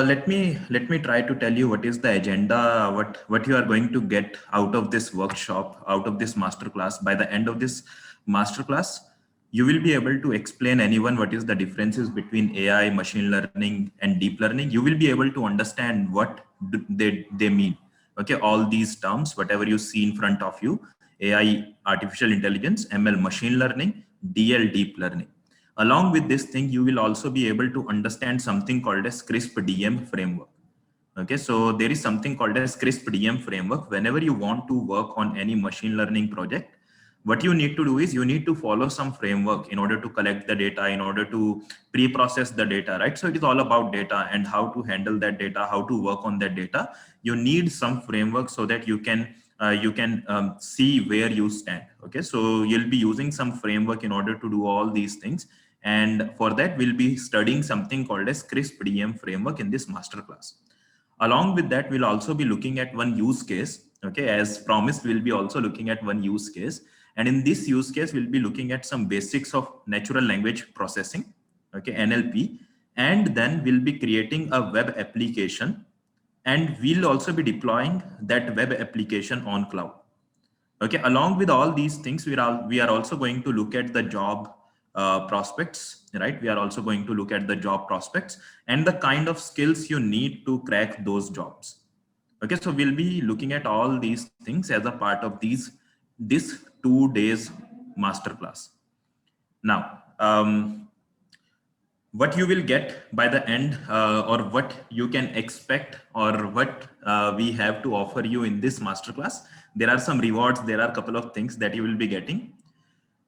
let me try to tell you what is the agenda, what you are going to get out of this workshop, out of this masterclass. By the end of this masterclass, you will be able to explain anyone what is the differences between AI, machine learning, and deep learning. You will be able to understand what they mean. Okay, all these terms, whatever you see in front of you: AI, artificial intelligence; ML, machine learning; DL, deep learning. Along with this thing, you will also be able to understand something called as CRISP DM framework. Okay, so there is something called as CRISP DM framework. Whenever you want to work on any machine learning project, what you need to do is you need to follow some framework in order to collect the data, in order to pre-process the data, right? So it is all about data and how to handle that data, how to work on that data. You need some framework so that you can see where you stand. Okay, so you'll be using some framework in order to do all these things. And for that, we'll be studying something called as CRISP DM framework in this masterclass. Along with that, we'll also be looking at one use case. Okay, as promised, we'll be also looking at one use case. And in this use case, we'll be looking at some basics of natural language processing, okay, NLP. And then we'll be creating a web application. And we'll also be deploying that web application on cloud. Okay, along with all these things, we are also going to look at the job prospects, right? We are also going to look at the job prospects and the kind of skills you need to crack those jobs. Okay, so we'll be looking at all these things as a part of this 2 days masterclass. Now, what you will get by the end, or what you can expect, or what we have to offer you in this masterclass. There are some rewards. There are a couple of things that you will be getting.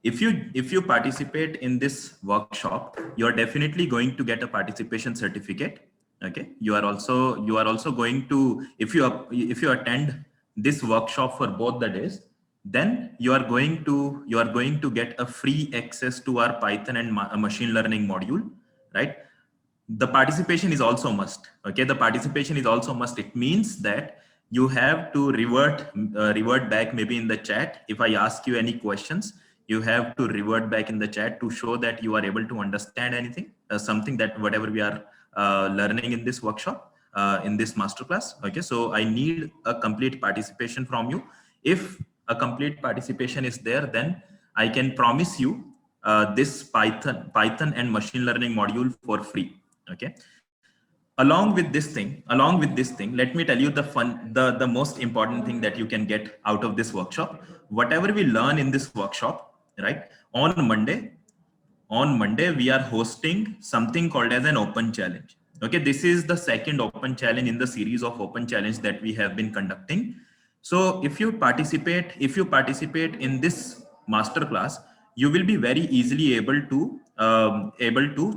If you participate in this workshop, you are definitely going to get a participation certificate. Okay, you are also going to, if you attend this workshop for both the days, then you are going to get a free access to our Python and machine learning module, right? The participation is also must. Okay, the participation is also must. It means that you have to revert back maybe in the chat. If I ask you any questions, you have to revert back in the chat to show that you are able to understand anything, something that whatever we are learning in this workshop, in this masterclass. Okay, so I need a complete participation from you. If a complete participation is there, then I can promise you this Python and machine learning module for free. Okay, along with this thing, let me tell you the most important thing that you can get out of this workshop. Whatever we learn in this workshop, right? On Monday, we are hosting something called as an open challenge. Okay, this is the second open challenge in the series of open challenge that we have been conducting. So if you participate in this masterclass, you will be very easily able to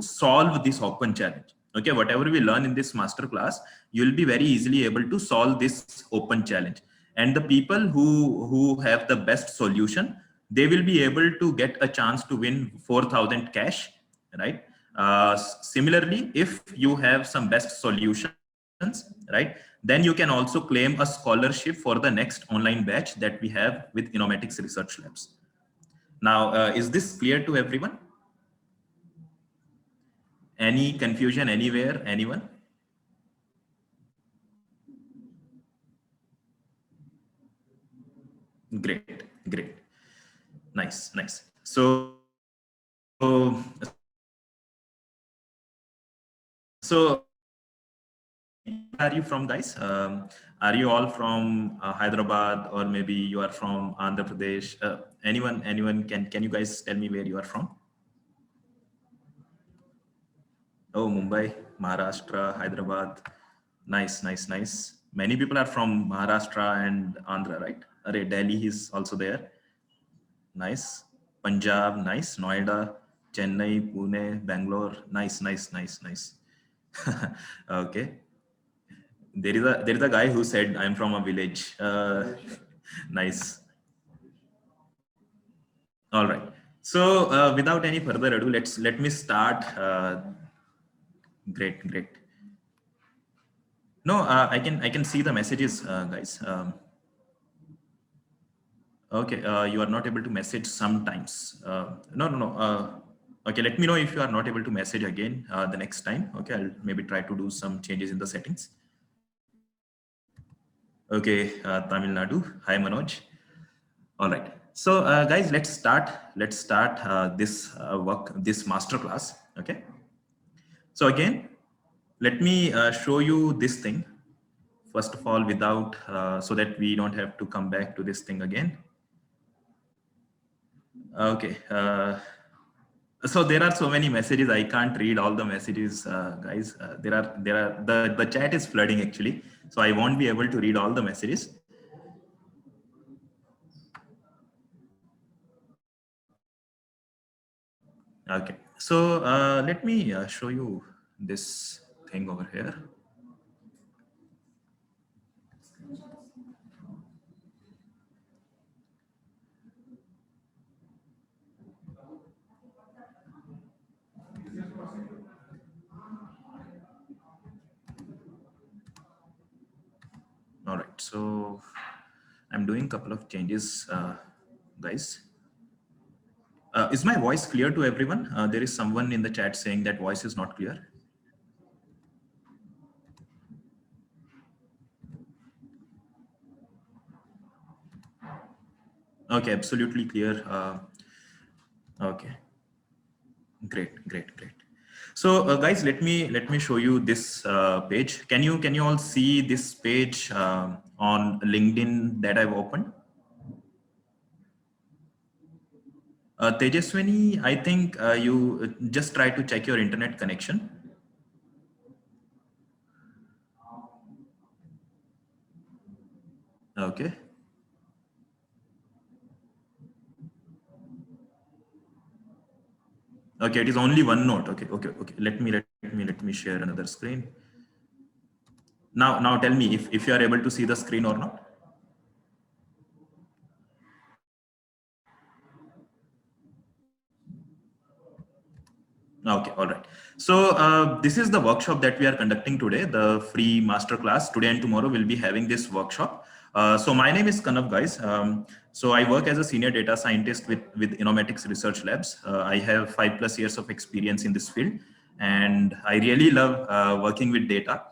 solve this open challenge. Okay, whatever we learn in this masterclass, you will be very easily able to solve this open challenge. And the people who have the best solution, they will be able to get a chance to win 4,000 cash, right? Similarly, if you have some best solutions, right, then you can also claim a scholarship for the next online batch that we have with Innomatics Research Labs. Now, is this clear to everyone? Any confusion anywhere, anyone? Great. Nice. So are you from, guys? Are you all from Hyderabad, or maybe you are from Andhra Pradesh? Anyone? Can you guys tell me where you are from? Oh, Mumbai, Maharashtra, Hyderabad. Nice. Many people are from Maharashtra and Andhra, right? Array, Delhi is also there. Nice. Punjab, nice. Noida, Chennai, Pune, Bangalore. Nice. Okay. There is a guy who said I'm from a village. Nice. All right. So without any further ado, let me start. Great. No, I can see the messages, guys. Okay, you are not able to message sometimes. No. Okay, let me know if you are not able to message again the next time. Okay, I'll maybe try to do some changes in the settings. Okay, Tamil Nadu. Hi, Manoj. All right. So, guys, let's start. Let's start this master class. Okay. So again, let me show you this thing first of all, without so that we don't have to come back to this thing again. Okay. So there are so many messages. I can't read all the messages, guys. The chat is flooding actually. So I won't be able to read all the messages. Okay. So let me show you this thing over here. All right. So I'm doing a couple of changes, guys. Is my voice clear to everyone? There is someone in the chat saying that voice is not clear. Okay, absolutely clear. Okay, great. So, guys, let me show you this page. Can you all see this page on LinkedIn that I've opened? Tejaswini, I think you just try to check your internet connection. Okay. Okay, it is only one note. Okay. Let me share another screen. Now tell me if you are able to see the screen or not. Okay, all right. So this is the workshop that we are conducting today, the free masterclass. Today and tomorrow we'll be having this workshop. So my name is Kanav, guys. So I work as a senior data scientist with Inomatics Research Labs. I have 5+ years of experience in this field, and I really love working with data.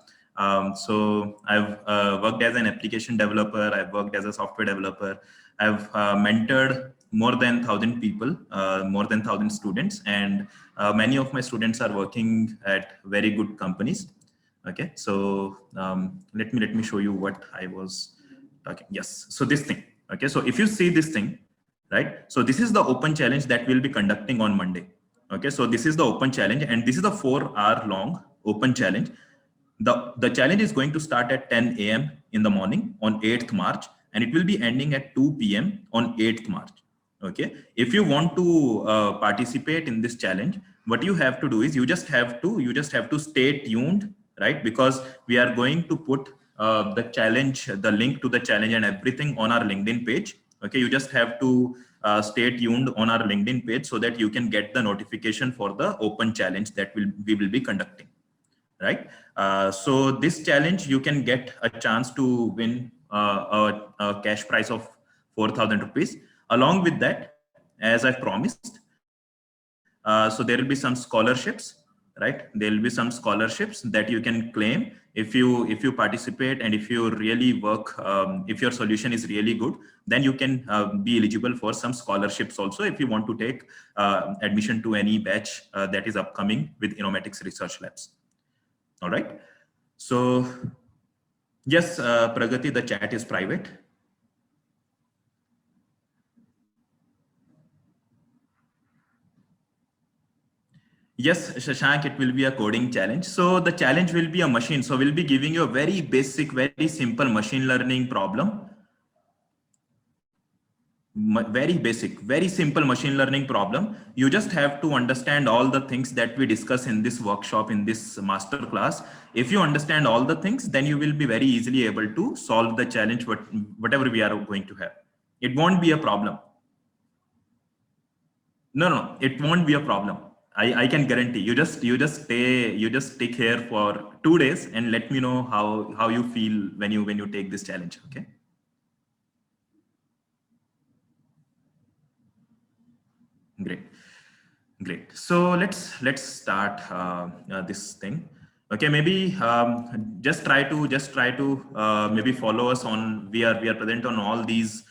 So I've worked as an application developer. I've worked as a software developer. I've mentored more than 1,000 people, more than 1,000 students, and many of my students are working at very good companies. Okay, so let me show you what I was talking. Yes, so this thing. Okay, so if you see this thing, right? So this is the open challenge that we'll be conducting on Monday. Okay, so this is the open challenge, and this is the 4-hour long open challenge. The challenge is going to start at 10 a.m. in the morning on 8th March, and it will be ending at 2 p.m. on 8th March. Okay. If you want to participate in this challenge, what you have to do is you just have to stay tuned, right? Because we are going to put the link to the challenge and everything on our LinkedIn page. Okay. You just have to stay tuned on our LinkedIn page so that you can get the notification for the open challenge that we will be conducting, right? So this challenge, you can get a chance to win a cash prize of 4,000 rupees. Along with that, as I promised, so there will be some scholarships, right? There will be some scholarships that you can claim if you participate, and if you really work, if your solution is really good, then you can be eligible for some scholarships also if you want to take admission to any batch that is upcoming with Inomatics Research Labs. All right. So yes, Pragati, the chat is private. Yes, Shashank, it will be a coding challenge. So the challenge will be a machine. So we'll be giving you a very basic, very simple machine learning problem. Very basic, very simple machine learning problem. You just have to understand all the things that we discuss in this workshop, in this master class. If you understand all the things, then you will be very easily able to solve the challenge, whatever we are going to have. It won't be a problem. No, it won't be a problem. I can guarantee. You just stick here for 2 days and let me know how you feel when you take this challenge. Okay. Great. Great. So let's start this thing. Okay, maybe just try to maybe follow us on. We are present on all these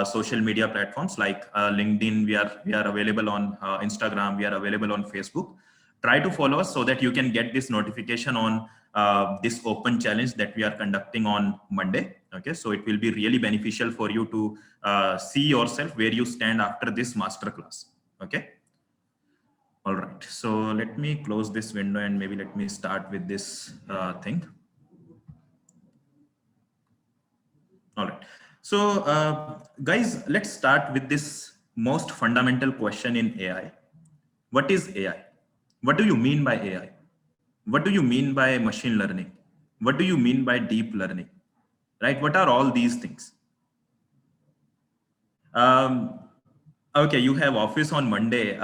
social media platforms like LinkedIn. We are available on Instagram. We are available on Facebook. Try to follow us so that you can get this notification on this open challenge that we are conducting on Monday. Okay, so it will be really beneficial for you to see yourself where you stand after this masterclass. Okay. All right, so let me close this window and maybe let me start with this thing. All right, so guys, let's start with this most fundamental question in AI. What is AI? What do you mean by AI? What do you mean by machine learning? What do you mean by deep learning? Right? What are all these things? Um, okay, you have office on Monday.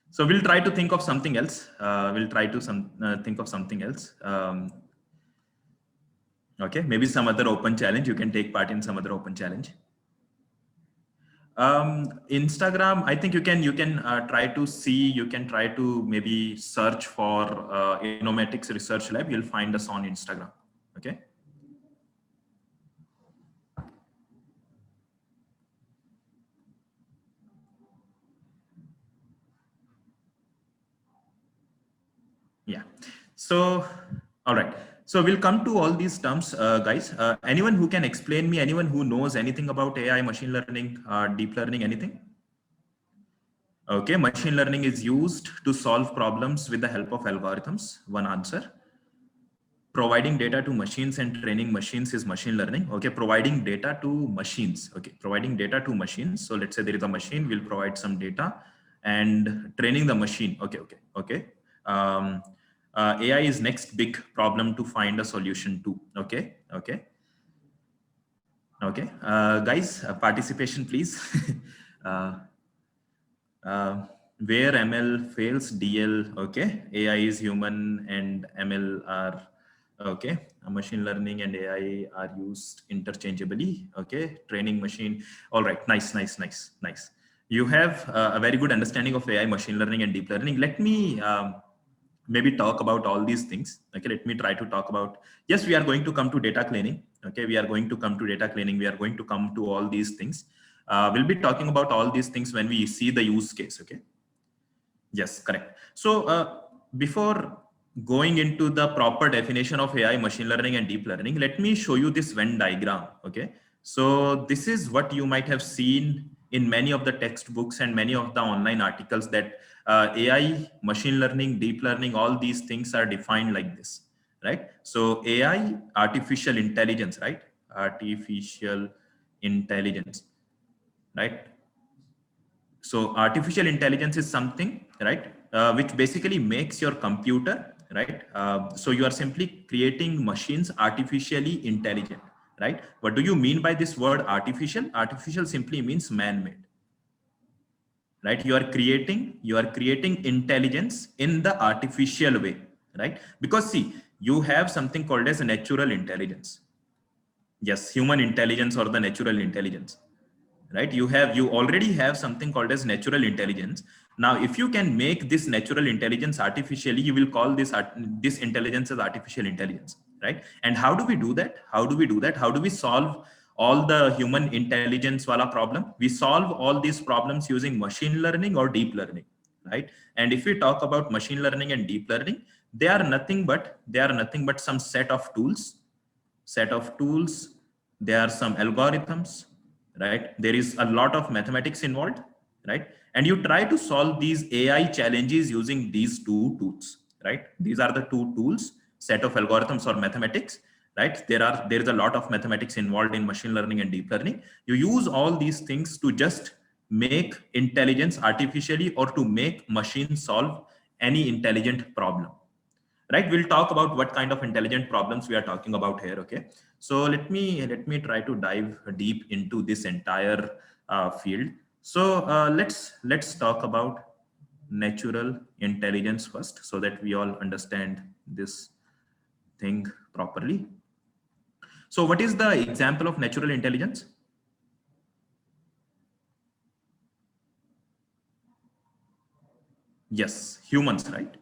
So we'll try to think of something else. We'll try to think of something else. Okay, maybe some other open challenge. You can take part in some other open challenge. Instagram, I think you can try to see. You can try to maybe search for Innomatics Research Lab. You'll find us on Instagram. Okay. Yeah. So, all right. So we'll come to all these terms, guys. Anyone who can explain me, anyone who knows anything about AI, machine learning, deep learning, anything? Okay, machine learning is used to solve problems with the help of algorithms. One answer. Providing data to machines and training machines is machine learning. Okay, providing data to machines. Okay, providing data to machines. So let's say there is a machine, we'll provide some data and training the machine. Okay. Um, AI is next big problem to find a solution to. Okay. Guys, participation, please. uh, uh, where ML fails, DL, okay. AI is human and ML are, okay. Machine learning and AI are used interchangeably, okay. Training machine, all right, nice. You have a very good understanding of AI, machine learning and deep learning. Let me maybe talk about all these things. Okay, let me try to talk about, yes, we are going to come to data cleaning. Okay, we are going to come to data cleaning. We are going to come to all these things. We'll be talking about all these things when we see the use case. Okay. Yes, correct. So before going into the proper definition of AI, machine learning and deep learning, let me show you this Venn diagram. Okay. So this is what you might have seen in many of the textbooks and many of the online articles that AI, machine learning, deep learning, all these things are defined like this, right? So AI, artificial intelligence, right? Artificial intelligence, right? So artificial intelligence is something, right, which basically makes your computer, right? So you are simply creating machines artificially intelligent, right? What do you mean by this word artificial? Artificial simply means man-made, right? You are creating intelligence in the artificial way, right? Because see, you have something called as natural intelligence. Yes, human intelligence or the natural intelligence, right? You already have something called as natural intelligence. Now if you can make this natural intelligence artificially, you will call this intelligence as artificial intelligence, right? And how do we solve all the human intelligence wala problem? We solve all these problems using machine learning or deep learning, right? And if we talk about machine learning and deep learning, they are nothing but some set of tools. There are some algorithms, right? There is a lot of mathematics involved, right? And you try to solve these AI challenges using these two tools, right? These are the two tools, set of algorithms or mathematics, right? There is a lot of mathematics involved in machine learning and deep learning. You use all these things to just make intelligence artificially or to make machines solve any intelligent problem, right? We'll talk about what kind of intelligent problems we are talking about here. Okay, so let me try to dive deep into this entire field. So let's talk about natural intelligence first so that we all understand this thing properly. So what is the example of natural intelligence? Yes, humans, right?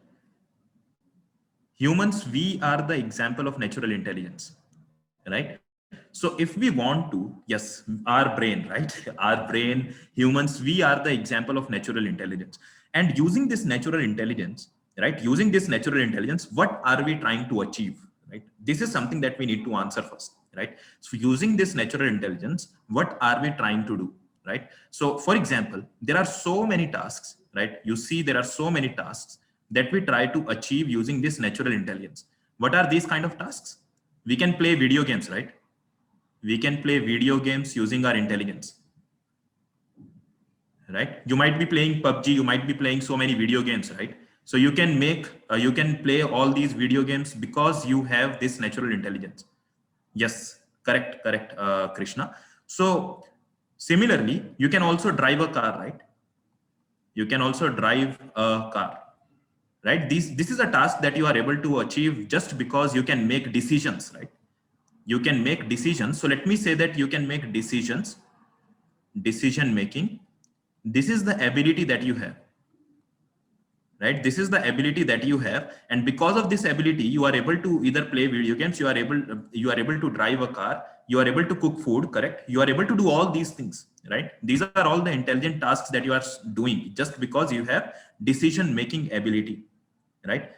Humans, we are the example of natural intelligence, right? So if we want to, yes, our brain, right? Our brain, humans, we are the example of natural intelligence. And using this natural intelligence, right? Using this natural intelligence, what are we trying to achieve, right? This is something that we need to answer first, right? So using this natural intelligence, what are we trying to do, right? So for example, there are so many tasks, right? You see, there are so many tasks that we try to achieve using this natural intelligence. What are these kind of tasks? We can play video games, right? We can play video games using our intelligence, right? You might be playing PUBG, you might be playing so many video games, right? So you can make, you can play all these video games because you have this natural intelligence. Yes, correct, correct, Krishna. So similarly, you can also drive a car, right? You can also drive a car, right? This is a task that you are able to achieve just because you can make decisions, right? You can make decisions. So let me say that you can make decisions, decision making. This is the ability that you have, right? This is the ability that you have, and because of this ability you are able to either play video games, you are able to drive a car, you are able to cook food, correct? You are able to do all these things, right? These are all the intelligent tasks that you are doing just because you have decision making ability, right?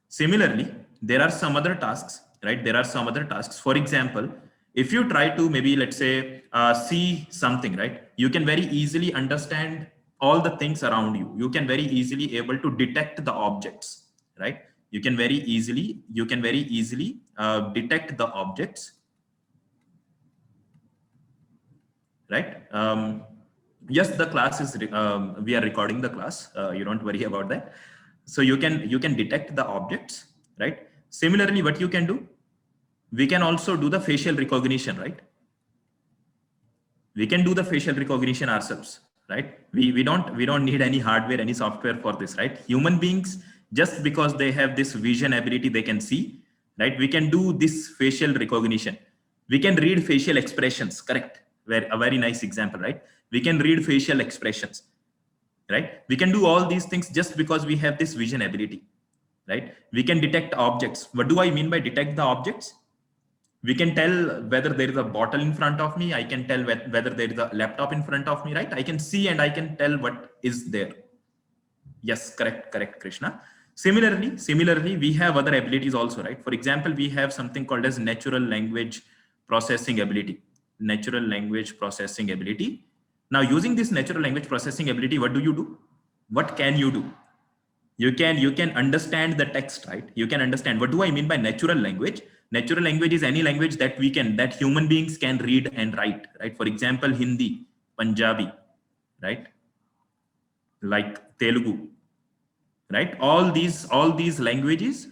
Similarly, there are some other tasks, right? There are some other tasks. For example, if you try to maybe, let's say, see something, right? You can very easily understand all the things around you. You can very easily able to detect the objects, right? You can very easily detect the objects, right? Yes, the class is, we are recording the class. You don't worry about that. So you can detect the objects, right? Similarly, what you can do, we can also do the facial recognition, right? We can do the facial recognition ourselves, right? We don't need any hardware, any software for this, right? Human beings, just because they have this vision ability, they can see, right? We can do this facial recognition. We can read facial expressions, correct? Where a very nice example, right? We can read facial expressions, right? We can do all these things just because we have this vision ability, right? We can detect objects. What do I mean by detect the objects? We can tell whether there is a bottle in front of me. I can tell whether there is a laptop in front of me, right? I can see and I can tell what is there. Yes, correct, correct, Krishna. Similarly, we have other abilities also, right? For example, we have something called as natural language processing ability. Natural language processing ability. Now using this natural language processing ability, what do you do? What can you do? You can understand the text, right? You can understand. What do I mean by natural language? Natural language is any language that human beings can read and write, right? For example, Hindi, Punjabi, right? Like Telugu, right? All these languages,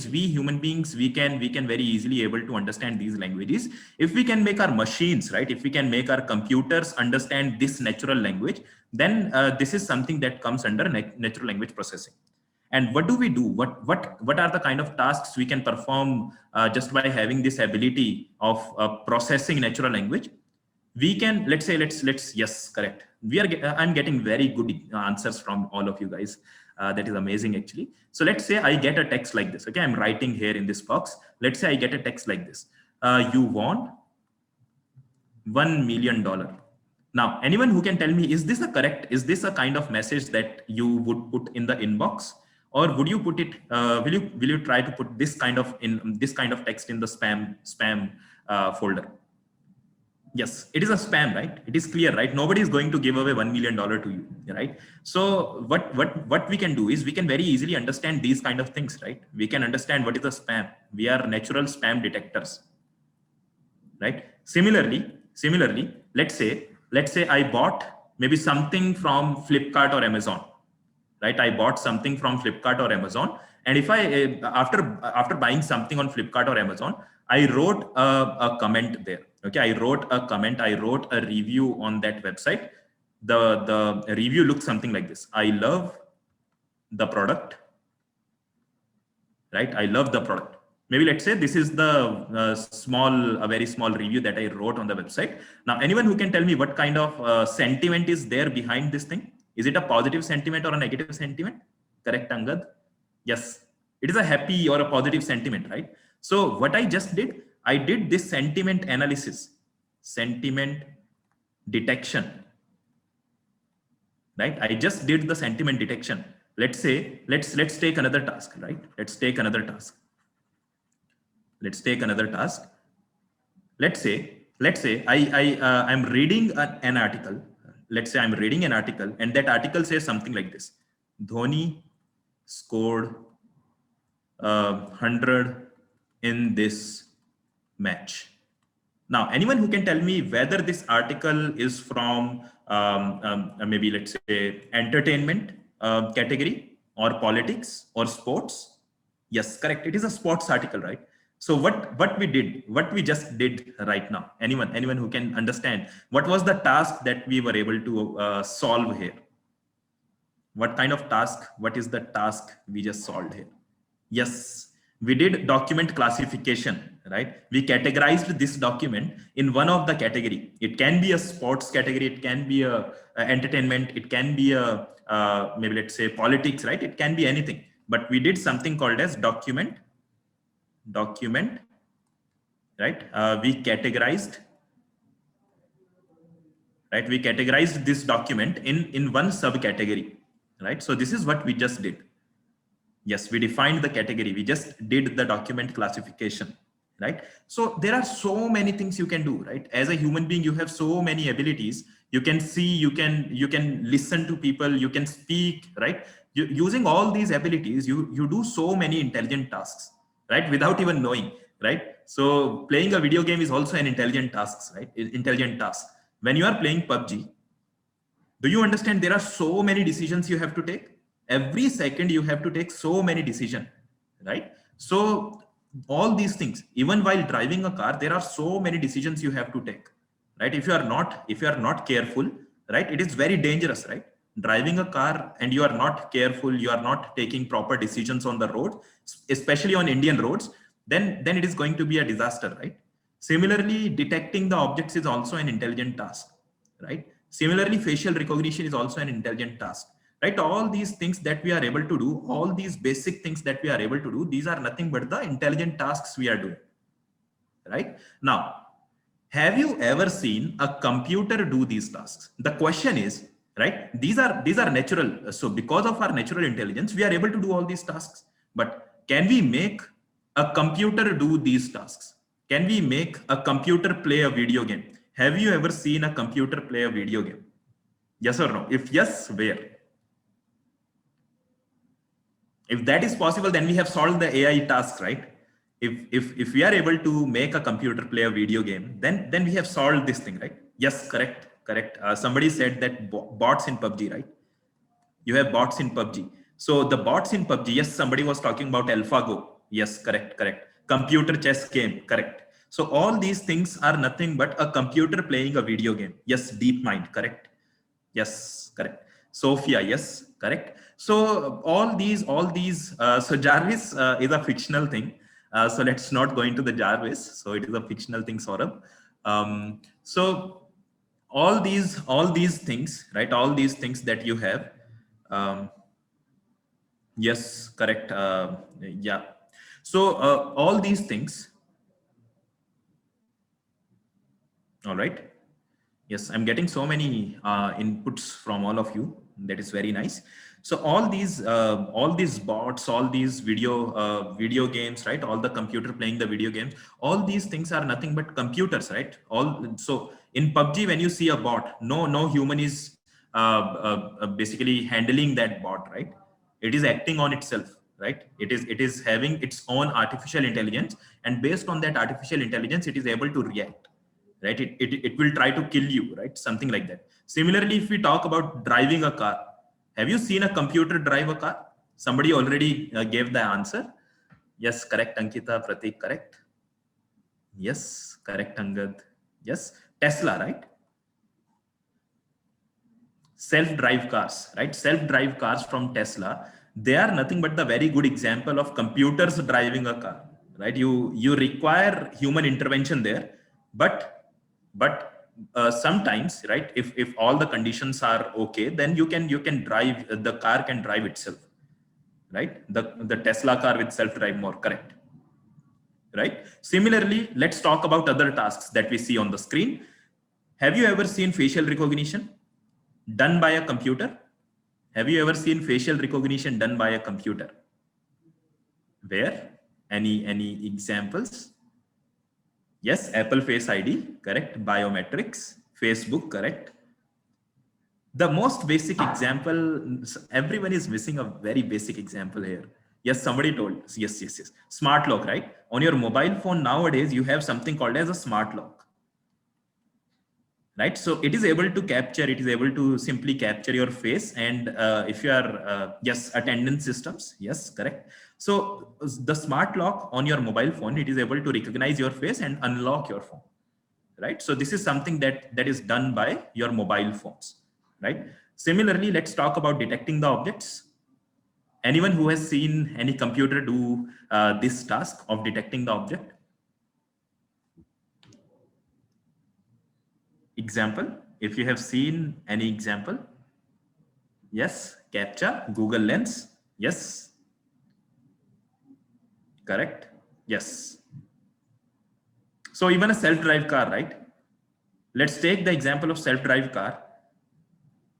we human beings, we can very easily able to understand these languages. If we can make our machines, right, if we can make our computers understand this natural language, then this is something that comes under natural language processing. And what do we do? What are the kind of tasks we can perform just by having this ability of processing natural language? We can, let's yes, correct. I'm getting very good answers from all of you guys. That is amazing, actually. So let's say I get a text like this. Okay, I'm writing here in this box. Let's say I get a text like this. You won $1 million. Now, anyone who can tell me, is this a correct, is this a kind of message that you would put in the inbox, or would you put it, will you try to put this kind of text in the spam folder? Yes, it is a spam, right? It is clear, right? Nobody is going to give away $1 million to you, right? So what we can do is we can very easily understand these kind of things, right? We can understand what is a spam. We are natural spam detectors, right? Similarly, let's say I bought maybe something from Flipkart or Amazon, right? I bought something from Flipkart or Amazon, and if I after buying something on Flipkart or Amazon, I wrote a comment there. Okay, I wrote a comment, I wrote a review on that website. The review looks something like this: I love the product, right? I love the product. Maybe let's say this is the a very small review that I wrote on the website. Now, anyone who can tell me what kind of sentiment is there behind this thing? Is it a positive sentiment or a negative sentiment? Correct, Angad? Yes, it is a happy or a positive sentiment, right? So what I just did, I did this sentiment analysis, sentiment detection, right? I just did the sentiment detection. Let's say, let's take another task, right? Let's take another task. Let's take another task. Let's say I'm reading an article. Let's say I'm reading an article, and that article says something like this: Dhoni scored 100 in this match. Now, anyone who can tell me whether this article is from maybe, let's say, entertainment category, or politics, or sports? Yes, correct. It is a sports article, right? So what we just did right now? Anyone who can understand what was the task that we were able to solve here? What kind of task? What is the task we just solved here? Yes, we did document classification, right? We categorized this document in one of the category. It can be a sports category, it can be a entertainment, it can be a maybe, let's say, politics, right? It can be anything. But we did something called as document, right? We categorized, right? We categorized this document in one subcategory, right? So this is what we just did. Yes, we defined the category. We just did the document classification, right? So there are so many things you can do, right? As a human being, you have so many abilities. You can see, you can listen to people, you can speak, right? Using all these abilities, you do so many intelligent tasks, right? Without even knowing, right? So playing a video game is also an intelligent task, right? Intelligent task. When you are playing PUBG, do you understand there are so many decisions you have to take? Every second you have to take so many decisions, right? So all these things, even while driving a car, there are so many decisions you have to take, right? If you are not careful, right, it is very dangerous, right? Driving a car and you are not careful, you are not taking proper decisions on the road, especially on Indian roads, then it is going to be a disaster, right? Similarly, detecting the objects is also an intelligent task, right? Similarly, facial recognition is also an intelligent task, right? All these things that we are able to do, all these basic things that we are able to do, these are nothing but the intelligent tasks we are doing, right? Now, have you ever seen a computer do these tasks? The question is, right? These are natural. So because of our natural intelligence, we are able to do all these tasks. But can we make a computer do these tasks? Can we make a computer play a video game? Have you ever seen a computer play a video game? Yes or no? If yes, where? If that is possible, then we have solved the AI task, right? If we are able to make a computer play a video game, then we have solved this thing, right? Yes, correct. Somebody said that bots in PUBG, right? You have bots in PUBG. So the bots in PUBG, yes, somebody was talking about AlphaGo. Yes, correct. Computer chess game, correct. So all these things are nothing but a computer playing a video game. Yes, DeepMind, correct. Yes, correct. Sophia, yes, correct. So so Jarvis is a fictional thing. So let's not go into the Jarvis. So it is a fictional thing, Saurabh. So all these things, right? All these things that you have. Um, yes, correct. Yeah. So all these things, all right. Yes, I'm getting so many inputs from all of you. That is very nice. So all these bots, all these video games, right? All the computer playing the video games, all these things are nothing but computers, right? So in PUBG, when you see a bot, no human is basically handling that bot, right? It is acting on itself, right? It is having its own artificial intelligence, and based on that artificial intelligence, it is able to react, right? It will try to kill you, right? Something like that. Similarly, if we talk about driving a car, have you seen a computer drive a car? Somebody already gave the answer. Yes, correct, Ankita. Pratik, correct. Yes, correct, Angad. Yes, Tesla, right? Self-drive cars, right? Self-drive cars from Tesla, they are nothing but the very good example of computers driving a car, right? You require human intervention there, but sometimes, right, if all the conditions are okay, then you can drive, the car can drive itself, right? The Tesla car with self-drive more, correct? Right? Similarly, let's talk about other tasks that we see on the screen. Have you ever seen facial recognition done by a computer? Have you ever seen facial recognition done by a computer? Where? Any examples? Yes, Apple Face ID, correct. Biometrics, Facebook, correct. The most basic example, everyone is missing a very basic example here. Yes, somebody told. Yes, yes, yes. Smart lock, right? On your mobile phone nowadays, you have something called as a smart lock, right? So it is able to capture, it is able to simply capture your face. And if you are, yes, attendance systems, yes, correct. So the smart lock on your mobile phone, it is able to recognize your face and unlock your phone, right? So this is something that is done by your mobile phones, right? Similarly, let's talk about detecting the objects. Anyone who has seen any computer do this task of detecting the object? Example, if you have seen any example. Yes, captcha, Google Lens. Yes, correct. Yes. So even a self-drive car, right? Let's take the example of self-drive car.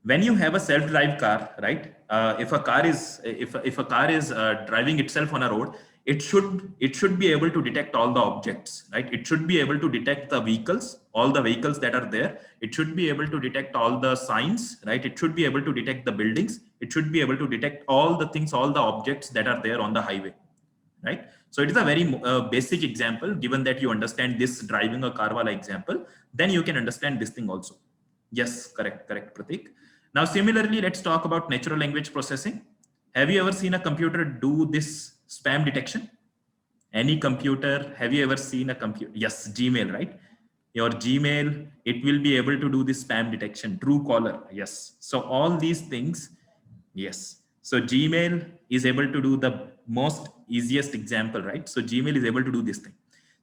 When you have a self-drive car, right? If a car is driving itself on a road, it should be able to detect all the objects, right? It should be able to detect the vehicles, all the vehicles that are there. It should be able to detect all the signs, right? It should be able to detect the buildings. It should be able to detect all the things, all the objects that are there on the highway, right? So it is a very basic example. Given that you understand this driving a car wala example, then you can understand this thing also. Yes, correct, correct, Pratik. Now, similarly, let's talk about natural language processing. Have you ever seen a computer do this spam detection? Any computer, have you ever seen a computer? Yes, Gmail, right? Your Gmail, it will be able to do this spam detection. True caller, yes. So all these things, yes. So Gmail is able to do the most easiest example, right? So Gmail is able to do this thing.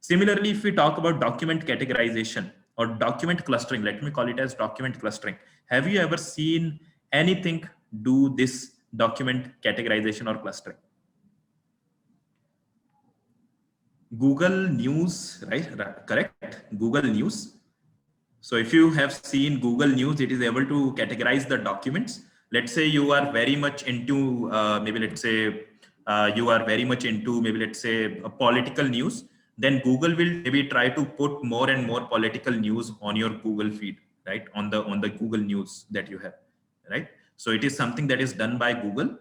Similarly, if we talk about document categorization or document clustering, let me call it as document clustering. Have you ever seen anything do this document categorization or clustering? Google News, right? Correct. Google News. So if you have seen Google News, it is able to categorize the documents. Let's say you are very much into, maybe let's say you are very much into, maybe let's say a political news. Then Google will maybe try to put more and more political news on your Google feed, right? On the Google News that you have, right? So it is something that is done by Google.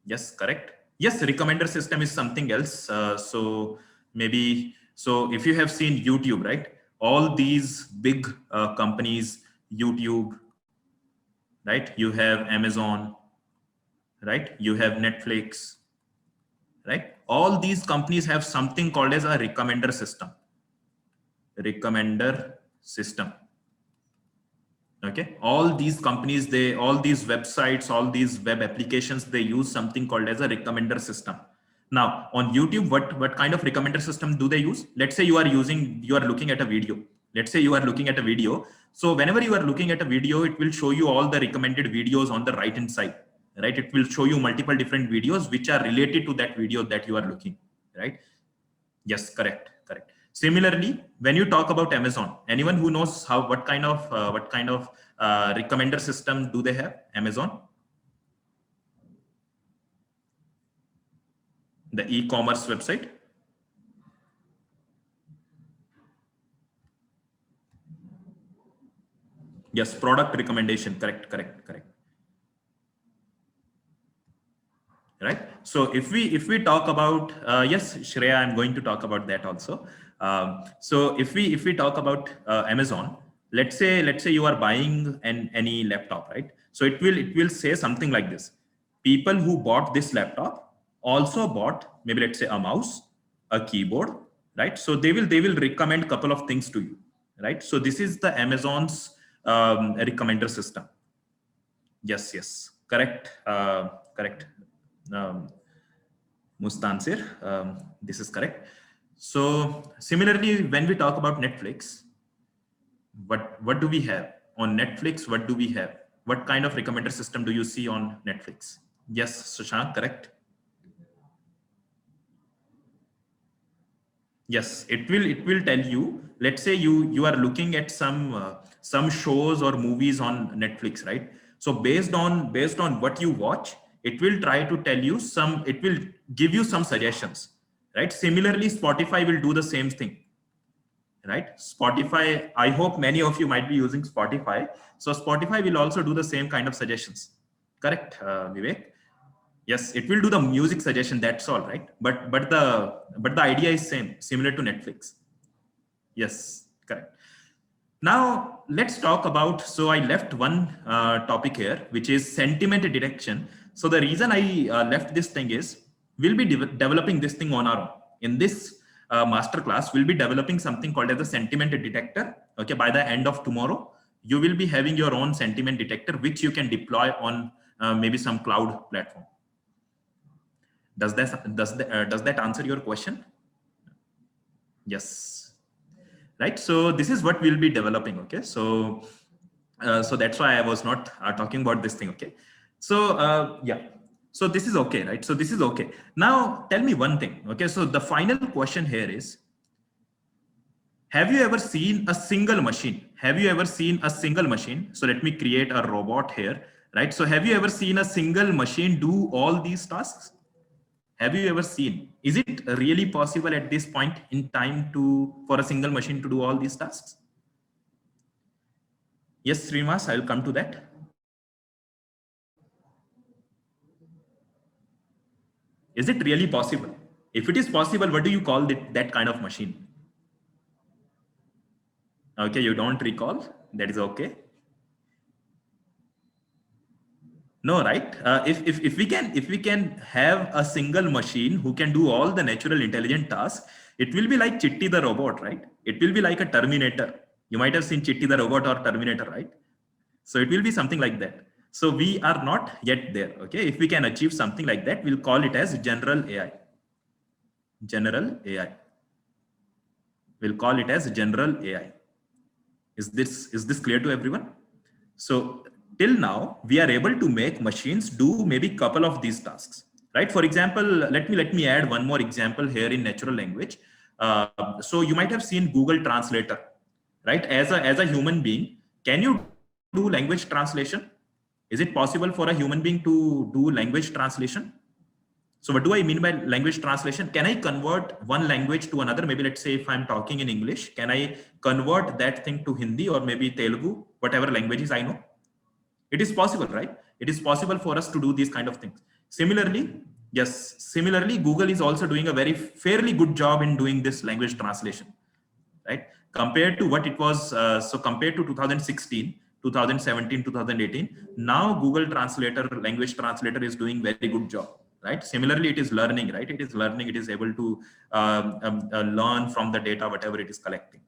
Yes, correct. Yes, recommender system is something else. So maybe, so if you have seen YouTube, right? All these big companies, YouTube, right? You have Amazon, right? You have Netflix, right? All these companies have something called as a recommender system. Recommender system. Okay, all these companies, they, all these websites, all these web applications, they use something called as a recommender system. Now on YouTube, what kind of recommender system do they use? Let's say you are looking at a video. Let's say you are looking at a video. So whenever you are looking at a video, it will show you all the recommended videos on the right hand side, right? It will show you multiple different videos which are related to that video that you are looking, right? Yes, correct, correct. Similarly, when you talk about Amazon, anyone who knows how, what kind of recommender system do they have? Amazon, the e-commerce website. Yes, product recommendation. Correct, correct, correct. Right. So if we talk about yes, Shreya, I'm going to talk about that also. So if we talk about Amazon, let's say you are buying any laptop, right? So it will say something like this: people who bought this laptop also bought, maybe let's say, a mouse, a keyboard, right? So they will recommend couple of things to you, right? So this is the Amazon's recommender system. Yes, yes, correct, correct. Um, Mustansir, this is correct. So similarly, when we talk about Netflix, What do we have on Netflix? What do we have? What kind of recommender system do you see on Netflix? Yes, Shashank, correct. Yes, it will tell you. Let's say you are looking at some shows or movies on Netflix, right? So based on what you watch, it will try to tell you some. It will give you some suggestions, right? Similarly, Spotify will do the same thing, right? Spotify. I hope many of you might be using Spotify. So Spotify will also do the same kind of suggestions. Correct, Vivek? Yes, it will do the music suggestion. That's all, right? But the idea is same, similar to Netflix. Yes, correct. Now let's talk about. So I left one topic here, which is sentiment detection. So the reason I left this thing is we'll be developing this thing on our own. In this master class, we'll be developing something called as a sentiment detector. Okay, by the end of tomorrow, you will be having your own sentiment detector, which you can deploy on maybe some cloud platform. Does that answer your question? Yes, right. So this is what we'll be developing. Okay, so that's why I was not talking about this thing. Okay, so yeah, so this is okay, right? So this is okay. Now tell me one thing. Okay, so the final question here is: have you ever seen a single machine? Have you ever seen a single machine? So let me create a robot here, right? So have you ever seen a single machine do all these tasks? Have you ever seen? Is it really possible at this point in time to for a single machine to do all these tasks? Yes, Srinivas, I'll come to that. Is it really possible? If it is possible, what do you call that kind of machine? Okay, you don't recall. That is okay. No, right? If we can have a single machine who can do all the natural intelligent tasks, it will be like Chitti the robot, right? It will be like a Terminator. You might have seen Chitti the robot or Terminator, right? So it will be something like that. So we are not yet there. Okay, if we can achieve something like that, we'll call it as general AI. General AI. We'll call it as general AI. Is this clear to everyone? So till now, we are able to make machines do maybe couple of these tasks, right? For example, let me add one more example here in natural language. So you might have seen Google Translator, right? As a human being, can you do language translation? Is it possible for a human being to do language translation? So what do I mean by language translation? Can I convert one language to another? Maybe let's say if I'm talking in English, can I convert that thing to Hindi or maybe Telugu, whatever languages I know? It is possible, right? It is possible for us to do these kind of things. Similarly, yes, similarly, Google is also doing a very fairly good job in doing this language translation, right? Compared to what it was, so compared to 2016, 2017, 2018, now Google Translator, language translator is doing very good job, right? Similarly, it is learning, right? It is learning, it is able to learn from the data, whatever it is collecting.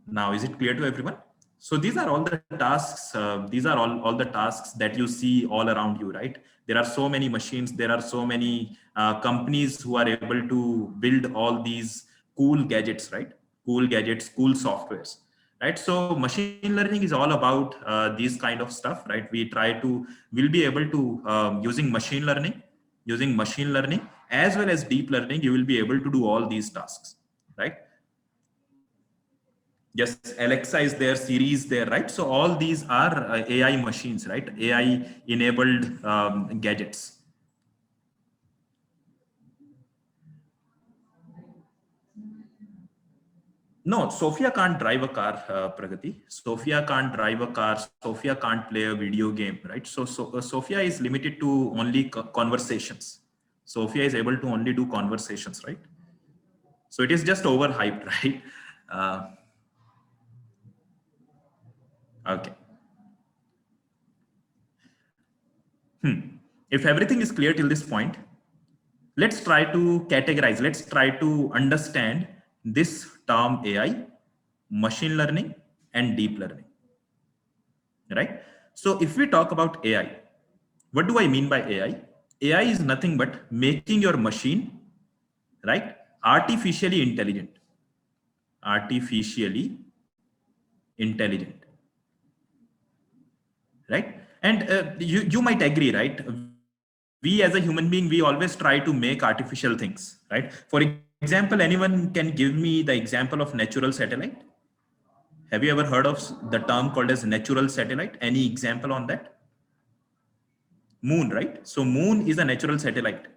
Now, is it clear to everyone? So these are all the tasks. These are all the tasks that you see all around you, right? There are so many machines. There are so many companies who are able to build all these cool gadgets, right? Cool gadgets, cool softwares, right? So machine learning is all about these kind of stuff, right? We'll be able to using machine learning as well as deep learning. You will be able to do all these tasks, right? Yes, Alexa is there, Siri is there, right? So all these are AI machines, right? AI enabled gadgets. No, Sophia can't drive a car, Pragati. Sophia can't drive a car. Sophia can't play a video game, right? So Sophia is limited to only conversations. Sophia is able to only do conversations, right? So it is just overhyped, right? Uh, okay. If everything is clear till this point, let's try to categorize, let's try to understand this term AI, machine learning, and deep learning, right? So if we talk about AI, what do I mean by AI? AI is nothing but making your machine, right, artificially intelligent. Artificially intelligent, right? And you might agree, right? We as a human being, we always try to make artificial things, right? For example, anyone can give me the example of natural satellite? Have you ever heard of the term called as natural satellite? Any example on that? Moon, right? So moon is a natural satellite.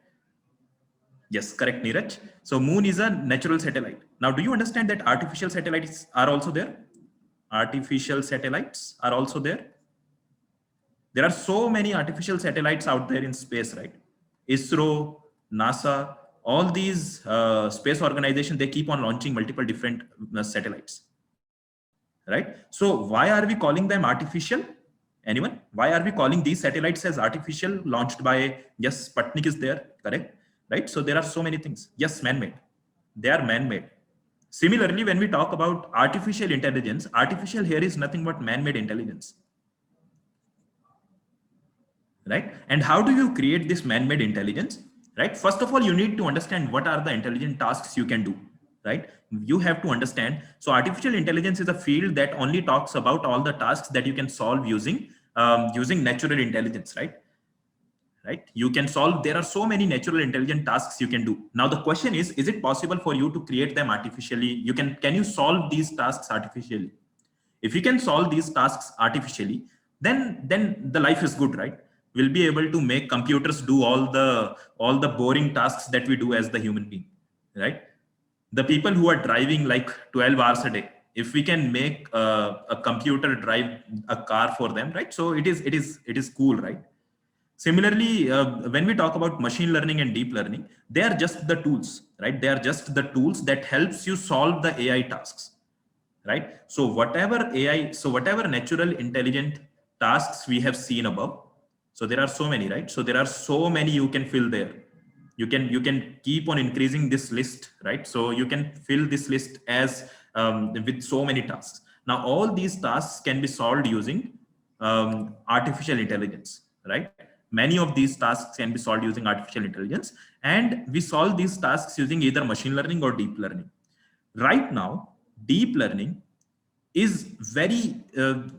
Yes, correct, Neeraj. So moon is a natural satellite. Now, do you understand that artificial satellites are also there? Artificial satellites are also there. There are so many artificial satellites out there in space, right? ISRO, NASA, all these space organizations, they keep on launching multiple different satellites, right? So why are we calling them artificial? Anyone? Why are we calling these satellites as artificial, launched by, yes, Sputnik is there, correct? Right? So there are so many things. Yes, man-made. They are man-made. Similarly, when we talk about artificial intelligence, artificial here is nothing but man-made intelligence, right? And how do you create this man-made intelligence, right? First of all, you need to understand what are the intelligent tasks you can do, right? You have to understand. So artificial intelligence is a field that only talks about all the tasks that you can solve using using natural intelligence, right? You can solve, there are so many natural intelligent tasks you can do. Now the question is it possible for you to create them artificially? Can you solve these tasks artificially? If you can solve these tasks artificially, then the life is good, right? We'll be able to make computers do all the boring tasks that we do as the human being, right? The people who are driving like 12 hours a day, if we can make a computer drive a car for them, right? So it is cool, right? Similarly, when we talk about machine learning and deep learning, they are just the tools, right? They are just the tools that helps you solve the AI tasks, right? So whatever AI, so whatever natural intelligent tasks we have seen above, so there are so many, right? So there are so many you can fill there. You can keep on increasing this list, right? So you can fill this list as with so many tasks. Now all these tasks can be solved using artificial intelligence, right? Many of these tasks can be solved using artificial intelligence, and we solve these tasks using either machine learning or deep learning. Right now, deep learning is very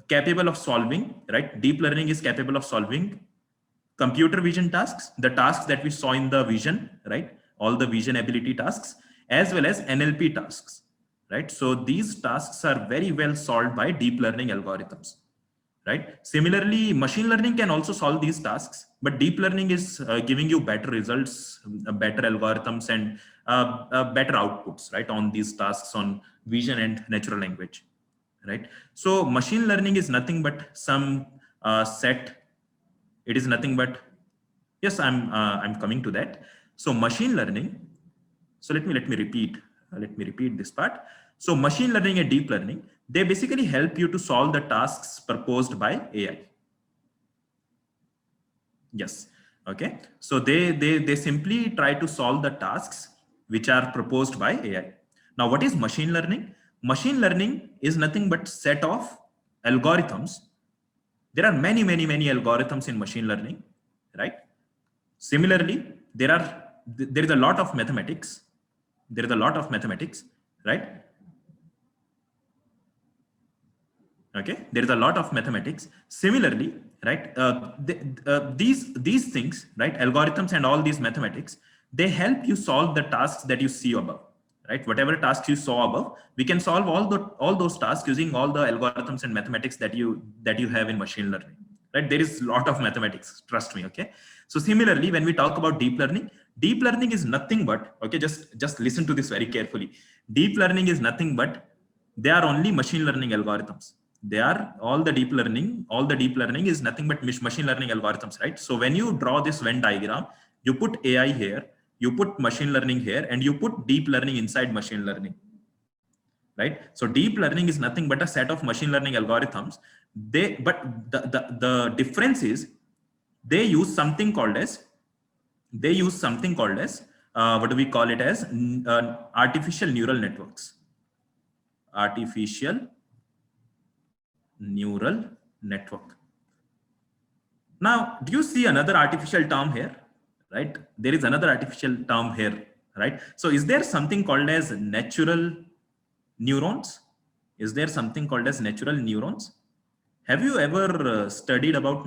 capable of solving, right? Deep learning is capable of solving computer vision tasks, the tasks that we saw in the vision, right? All the vision ability tasks, as well as NLP tasks, right? So these tasks are very well solved by deep learning algorithms, right? Similarly, machine learning can also solve these tasks, but deep learning is giving you better results, better algorithms, and better outputs, right, on these tasks on vision and natural language, right? So machine learning is nothing but some set. It is nothing but, yes, I'm coming to that. So machine learning, so let me repeat this part. So machine learning and deep learning, they basically help you to solve the tasks proposed by AI. Yes. Okay. So they simply try to solve the tasks which are proposed by AI. Now, what is machine learning? Machine learning is nothing but set of algorithms. There are many algorithms in machine learning, right? Similarly, there is a lot of mathematics. There is a lot of mathematics, right? Okay, there is a lot of mathematics. Similarly, right, these things, right, algorithms and all these mathematics, they help you solve the tasks that you see above, right? Whatever tasks you saw above, we can solve all those tasks using all the algorithms and mathematics that you have in machine learning, right? There is a lot of mathematics, trust me. Okay, so similarly, when we talk about deep learning is nothing but, okay, just listen to this very carefully. Deep learning is nothing but, they are only machine learning algorithms. They are all the deep learning is nothing but machine learning algorithms, right? So when you draw this Venn diagram, you put AI here, you put machine learning here, and you put deep learning inside machine learning, right? So deep learning is nothing but a set of machine learning algorithms. The difference is, they use something called as, what do we call it as, artificial neural networks. Artificial neural network. Now, do you see another artificial term here, right? There is another artificial term here, right? So is there something called as natural neurons? Is there something called as natural neurons? Have you ever studied about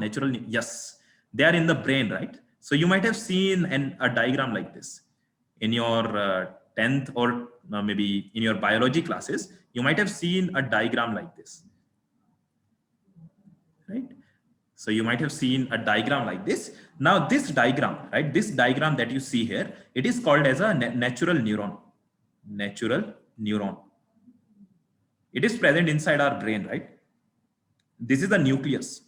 yes, they are in the brain, right? So you might have seen a diagram like this in your 10th or maybe in your biology classes. You might have seen a diagram like this, right? So you might have seen a diagram like this. Now this diagram, right? This diagram that you see here, it is called as a natural neuron. Natural neuron. It is present inside our brain, right? This is the nucleus,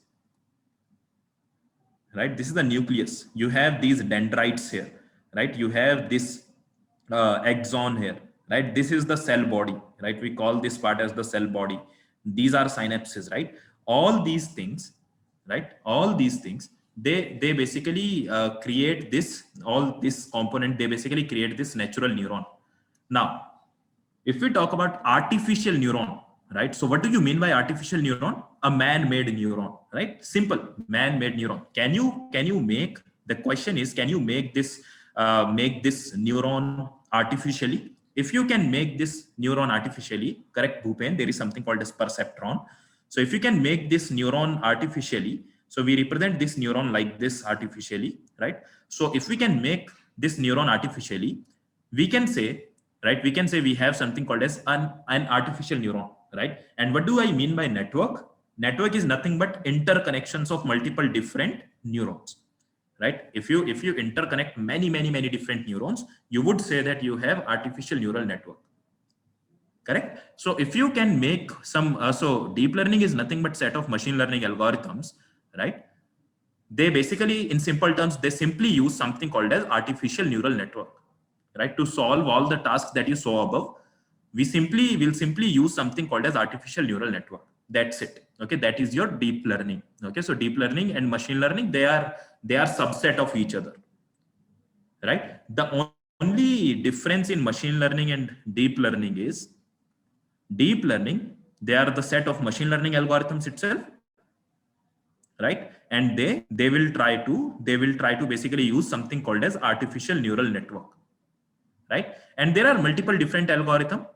right? This is the nucleus. You have these dendrites here, right? You have this axon here, right? This is the cell body, right? We call this part as the cell body. These are synapses, right? All these things, right? All these things, they basically create this, all this component, they basically create this natural neuron. Now, if we talk about artificial neuron, right? So what do you mean by artificial neuron? A man-made neuron, right? Simple, man-made neuron. Can you make, the question is, can you make this neuron artificially? If you can make this neuron artificially, correct, Bhupen, there is something called as perceptron. So if you can make this neuron artificially, so we represent this neuron like this artificially, right? So if we can make this neuron artificially, we can say, right, we can say we have something called as an artificial neuron, right? And what do I mean by network? Network is nothing but interconnections of multiple different neurons, right? If you interconnect many different neurons, you would say that you have artificial neural network, correct? So if you can make some so deep learning is nothing but set of machine learning algorithms, right? They basically, in simple terms, they simply use something called as artificial neural network, right? To solve all the tasks that you saw above, will simply use something called as artificial neural network. That's it. Okay, that is your deep learning. Okay, so deep learning and machine learning, they are subset of each other, right? The only difference in machine learning and deep learning is deep learning, they are the set of machine learning algorithms itself, right? And they will try to basically use something called as artificial neural network, right? And there are multiple different algorithm,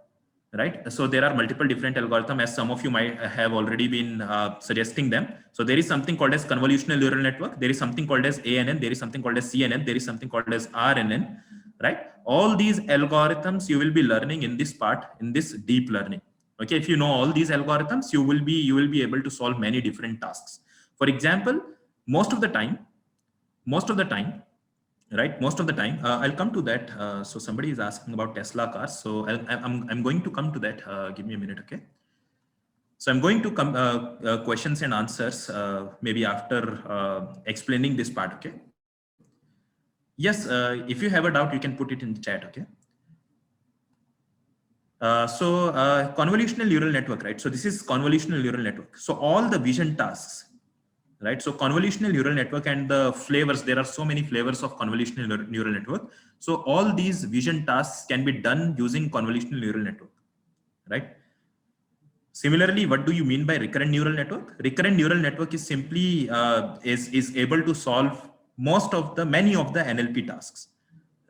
right? So there are multiple different algorithm, as some of you might have already been suggesting them. So there is something called as convolutional neural network, there is something called as ANN, there is something called as CNN, there is something called as RNN, right? All these algorithms you will be learning in this part, in this deep learning. Okay, if you know all these algorithms, you will be able to solve many different tasks. For example, most of the time, most of the time, right? Most of the time, I'll come to that. So somebody is asking about Tesla cars. So I'm going to come to that. Give me a minute, okay? So I'm going to come questions and answers maybe after explaining this part, okay? Yes, if you have a doubt, you can put it in the chat, okay? Convolutional neural network, right? So this is convolutional neural network. So all the vision tasks, right? So convolutional neural network and the flavors, there are so many flavors of convolutional neural network. So all these vision tasks can be done using convolutional neural network, right? Similarly, what do you mean by recurrent neural network? Recurrent neural network is simply is able to solve many of the NLP tasks,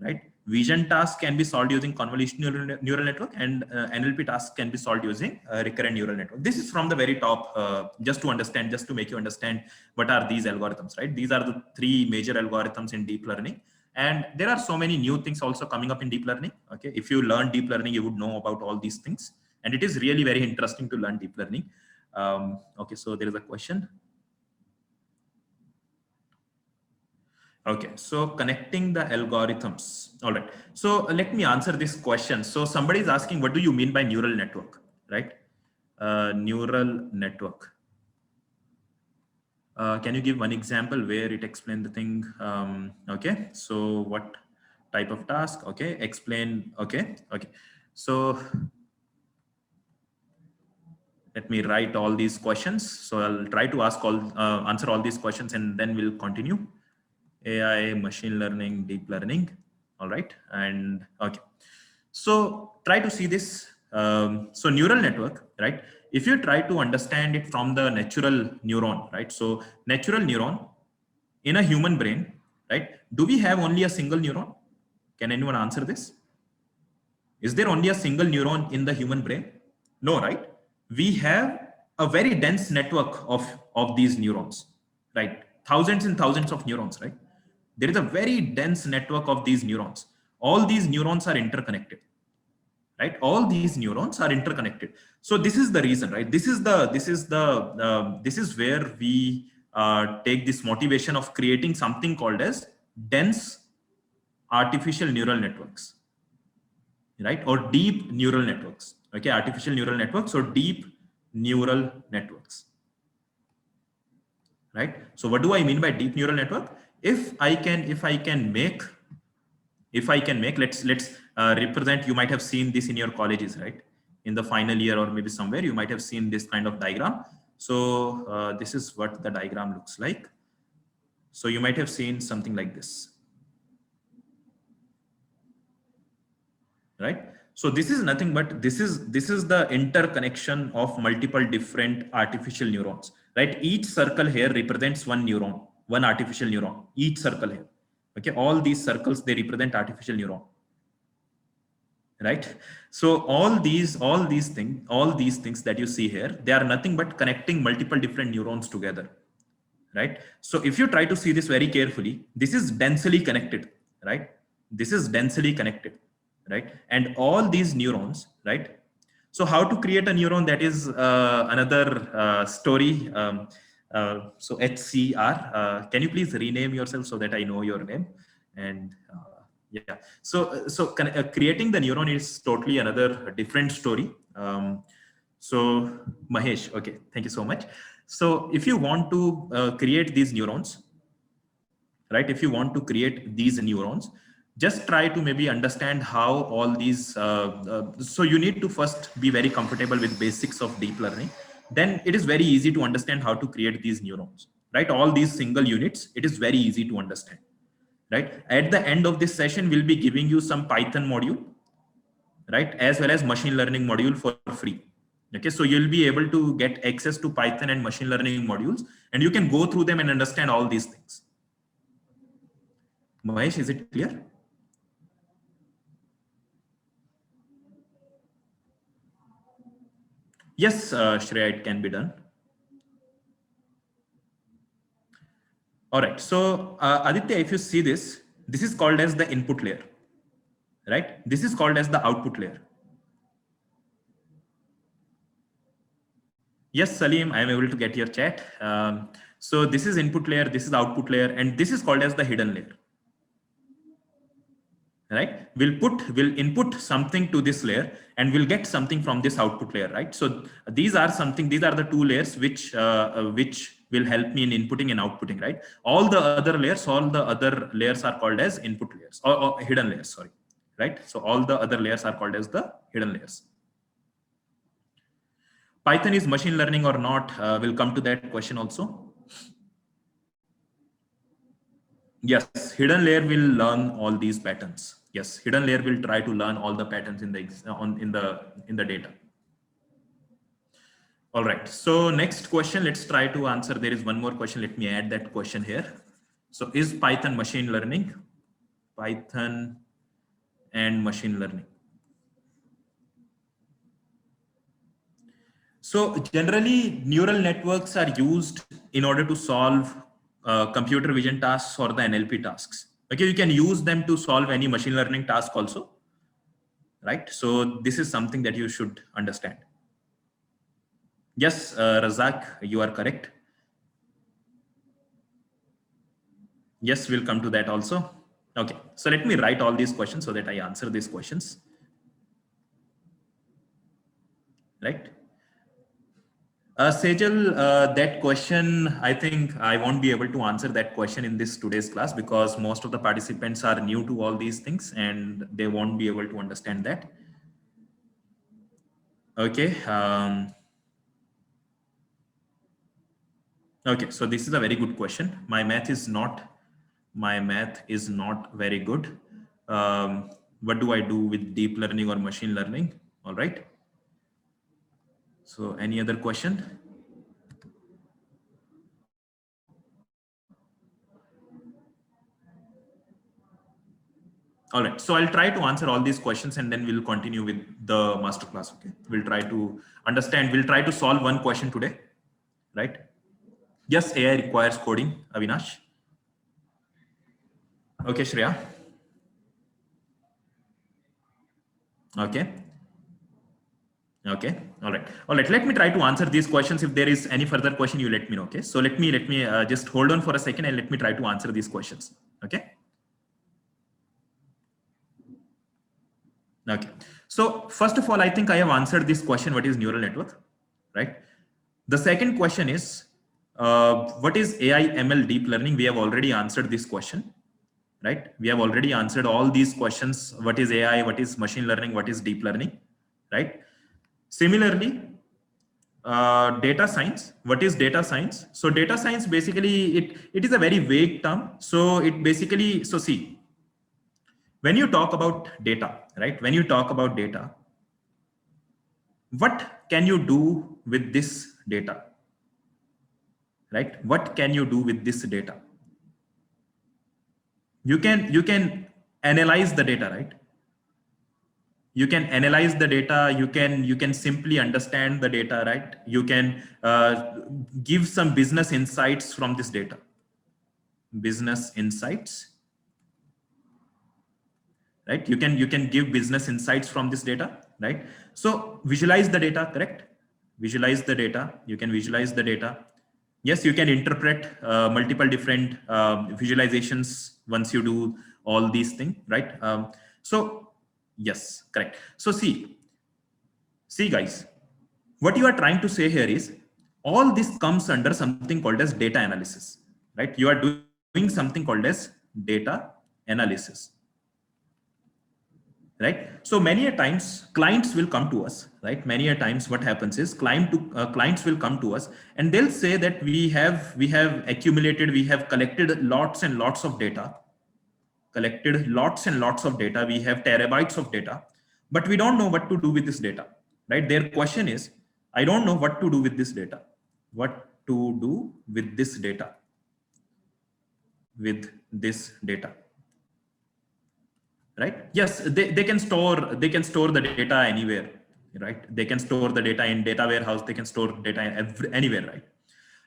right? Vision tasks can be solved using convolutional neural network, and NLP tasks can be solved using recurrent neural network. This is from the very top, just to make you understand what are these algorithms, right? These are the three major algorithms in deep learning. And there are so many new things also coming up in deep learning. Okay, if you learn deep learning, you would know about all these things. And it is really very interesting to learn deep learning. Okay, so there is a question. Okay, so connecting the algorithms. All right. So let me answer this question. So somebody is asking, what do you mean by neural network, right? Neural network. Can you give one example where it explained the thing? Okay, so what type of task? Okay, explain. Okay, okay. So let me write all these questions. So I'll try to answer all these questions, and then we'll continue. AI, machine learning, deep learning. All right. And okay. So try to see this. So neural network, right? If you try to understand it from the natural neuron, right? So natural neuron in a human brain, right? Do we have only a single neuron? Can anyone answer this? Is there only a single neuron in the human brain? No, right? we have a very dense network of these neurons, right? Thousands and thousands of neurons, right? There is a very dense network of these neurons. All these neurons are interconnected, right? All these neurons are interconnected. So this is the reason, right? This is where we take this motivation of creating something called as dense artificial neural networks, right? Or deep neural networks. Okay, artificial neural networks or deep neural networks, right? So what do I mean by deep neural network? If I can make, let's represent. You might have seen this in your colleges, right? In the final year or maybe somewhere, you might have seen this kind of diagram. So this is what the diagram looks like. So you might have seen something like this, right? So this is nothing but this is the interconnection of multiple different artificial neurons, right? Each circle here represents one neuron, one artificial neuron, each circle here. Okay, all these circles, they represent artificial neuron, right? So all these things that you see here, they are nothing but connecting multiple different neurons together, right? So if you try to see this very carefully, this is densely connected, right? This is densely connected, right? And all these neurons, right? So how to create a neuron, that is another story. So HCR, can you please rename yourself so that I know your name? And yeah, so creating the neuron is totally another different story. So Mahesh, okay, thank you so much. So if you want to create these neurons, right? If you want to create these neurons, just try to maybe understand how all these. So you need to first be very comfortable with basics of deep learning. Then it is very easy to understand how to create these neurons, right? All these single units, it is very easy to understand, right? At the end of this session, we'll be giving you some Python module, right? As well as machine learning module for free. Okay, so you'll be able to get access to Python and machine learning modules, and you can go through them and understand all these things. Mahesh, is it clear? Yes, Shreya, it can be done. All right. So Aditya, if you see this, this is called as the input layer, right? This is called as the output layer. Yes, Salim, I am able to get your chat. So this is input layer, this is output layer, and this is called as the hidden layer, right? We'll input something to this layer and we'll get something from this output layer, right? So these are the two layers which will help me in inputting and outputting, right? All the other layers are called as input layers, or hidden layers, sorry, right? So all the other layers are called as the hidden layers. Python is machine learning or not? We'll come to that question also. Yes, hidden layer will learn all these patterns. Yes, hidden layer will try to learn all the patterns in the data. All right. So next question, let's try to answer. There is one more question. Let me add that question here. So is Python machine learning? Python and machine learning. So generally, neural networks are used in order to solve computer vision tasks or the NLP tasks. Okay, you can use them to solve any machine learning task also, right? So this is something that you should understand. Yes, Razak, you are correct. Yes, we'll come to that also. Okay, so let me write all these questions so that I answer these questions, right? Sejal, that question, I think I won't be able to answer that question in this today's class because most of the participants are new to all these things and they won't be able to understand that. Okay. Okay, so this is a very good question. My math is not very good. What do I do with deep learning or machine learning? All right. So any other question? All right. So I'll try to answer all these questions and then we'll continue with the masterclass. Okay. We'll try to understand. We'll try to solve one question today. Right. Yes, AI requires coding, Avinash. Okay, Shreya. Okay. Okay. All right. All right. Let me try to answer these questions. If there is any further question, you let me know. Okay. So let me just hold on for a second and let me try to answer these questions. Okay. Okay. So first of all, I think I have answered this question. What is neural network? Right. The second question is, what is AI ML deep learning? We have already answered this question, right? We have already answered all these questions. What is AI? What is machine learning? What is deep learning? Right? Similarly, data science. What is data science? So data science basically it is a very vague term. So it basically, so see, when you talk about data, right? When you talk about data, what can you do with this data? Right? What can you do with this data? You can analyze the data, right? You can analyze the data. You can simply understand the data, right? You can give some business insights from this data. Business insights, right? You can give business insights from this data, right? So visualize the data, correct? Visualize the data. You can visualize the data. Yes, you can interpret multiple different visualizations once you do all these things, right? So yes, correct. So see guys, what you are trying to say here is all this comes under something called as data analysis, right? You are doing something called as data analysis, right? So many a times clients will come to us, right? Many a times what happens is clients will come to us and they'll say that we have accumulated, we have collected lots and lots of data, collected lots and lots of data, we have terabytes of data, but we don't know what to do with this data, right? Their question is, I don't know what to do with this data. What to do with this data? With this data, right? Yes, they can store the data anywhere, right? They can store the data in data warehouse, they can store data anywhere, right?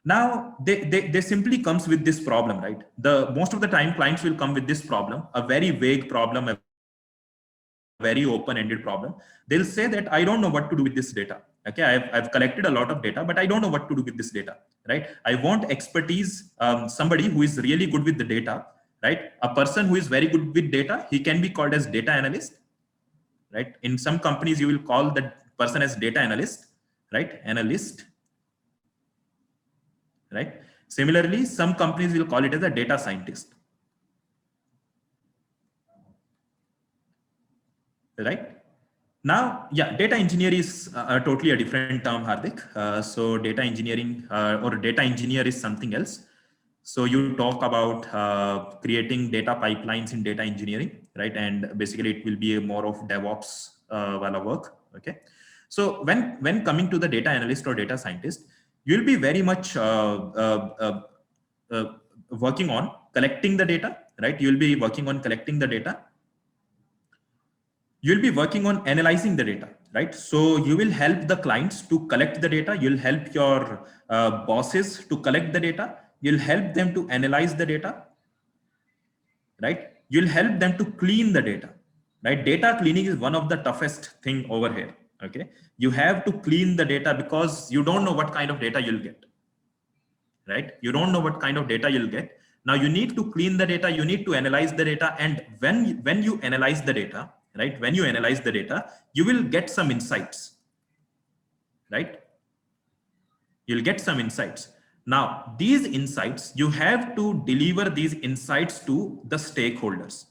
Now they simply comes with this problem, right? The most of the time clients will come with this problem, a very vague problem, a very open-ended problem. They'll say that I don't know what to do with this data. Okay, I've collected a lot of data, but I don't know what to do with this data, right? I want expertise, somebody who is really good with the data, right? A person who is very good with data, he can be called as data analyst, right? In some companies, you will call that person as data analyst, right? Analyst, right? Similarly, some companies will call it as a data scientist, right? Now, yeah, data engineer is totally a different term, Hardik. So data engineering or data engineer is something else. So you talk about creating data pipelines in data engineering, right? And basically it will be a more of DevOps wala work. Okay. So when coming to the data analyst or data scientist, you'll be very much uh, working on collecting the data, right? You'll be working on collecting the data. You'll be working on analyzing the data, right? So you will help the clients to collect the data. You'll help your bosses to collect the data. You'll help them to analyze the data, right? You'll help them to clean the data, right? Data cleaning is one of the toughest thing over here. Okay. You have to clean the data because you don't know what kind of data you'll get, right? You don't know what kind of data you'll get. Now you need to clean the data, you need to analyze the data. And when you analyze the data, right? When you analyze the data, you will get some insights, right? You'll get some insights. Now, these insights, you have to deliver these insights to the stakeholders,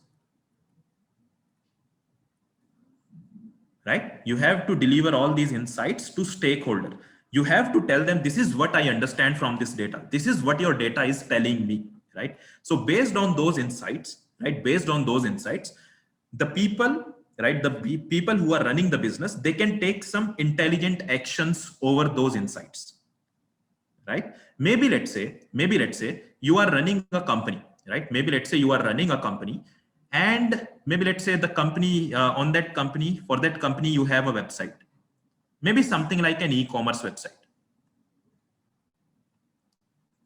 right? You have to deliver all these insights to stakeholder. You have to tell them, this is what I understand from this data. This is what your data is telling me, right? So based on those insights, right? Based on those insights, the people, right? The people who are running the business, they can take some intelligent actions over those insights, right? Maybe let's say you are running a company, right? Maybe let's say you are running a company and maybe let's say the company, on that company, for that company, you have a website, maybe something like an e-commerce website,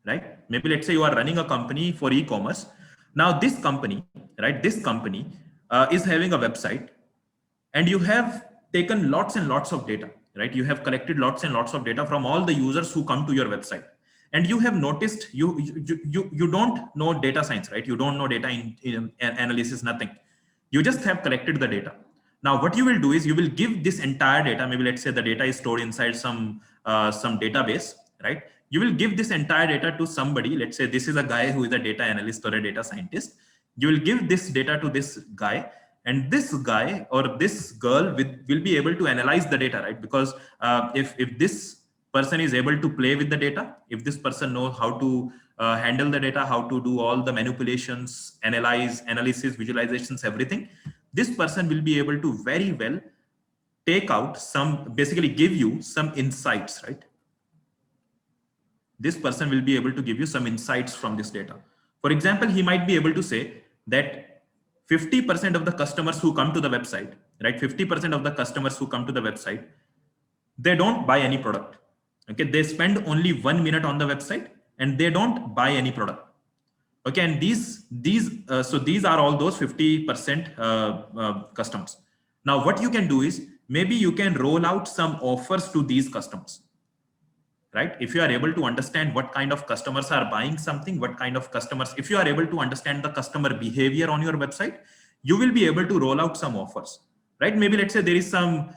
right? Maybe let's say you are running a company for e-commerce. Now this company, right? This company is having a website, and you have taken lots and lots of data, right? You have collected lots and lots of data from all the users who come to your website, and you have noticed you don't know data science, right? You don't know data in analysis, nothing. You just have collected the data. Now what you will do is you will give this entire data, maybe let's say the data is stored inside some database, right? You will give this entire data to somebody. Let's say this is a guy who is a data analyst or a data scientist. You will give this data to this guy, and this guy or this girl will be able to analyze the data, right? Because if this person is able to play with the data, if this person knows how to handle the data, how to do all the manipulations, analysis, visualizations, everything, this person will be able to very well take out some, basically give you some insights, right? This person will be able to give you some insights from this data. For example, he might be able to say that 50% of the customers who come to the website, right? 50% of the customers who come to the website, they don't buy any product. Okay, they spend only 1 minute on the website and they don't buy any product. Okay, and so these are all those 50% customers. Now what you can do is maybe you can roll out some offers to these customers, right? If you are able to understand what kind of customers are buying something, what kind of customers, if you are able to understand the customer behavior on your website, you will be able to roll out some offers, right? Maybe let's say there is some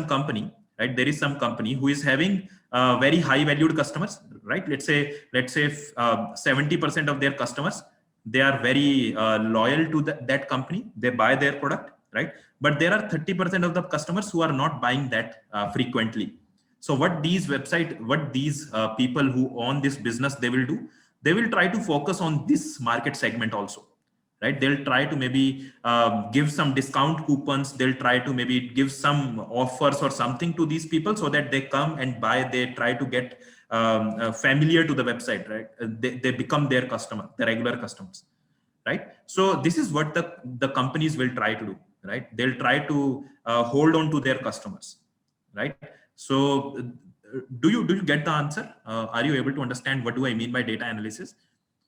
company, right? There is some company who is having very high valued customers, right? Let's say 70% of their customers, they are very loyal to that company, they buy their product, right? But there are 30% of the customers who are not buying that frequently. So what these people who own this business, they will do, they will try to focus on this market segment also, right? They'll try to maybe give some discount coupons. They'll try to maybe give some offers or something to these people so that they come and buy. They try to get familiar to the website, right? They become their customer, the regular customers, right? So this is what the companies will try to do, right? They'll try to hold on to their customers, right? So do you get the answer? Are you able to understand what do I mean by data analysis?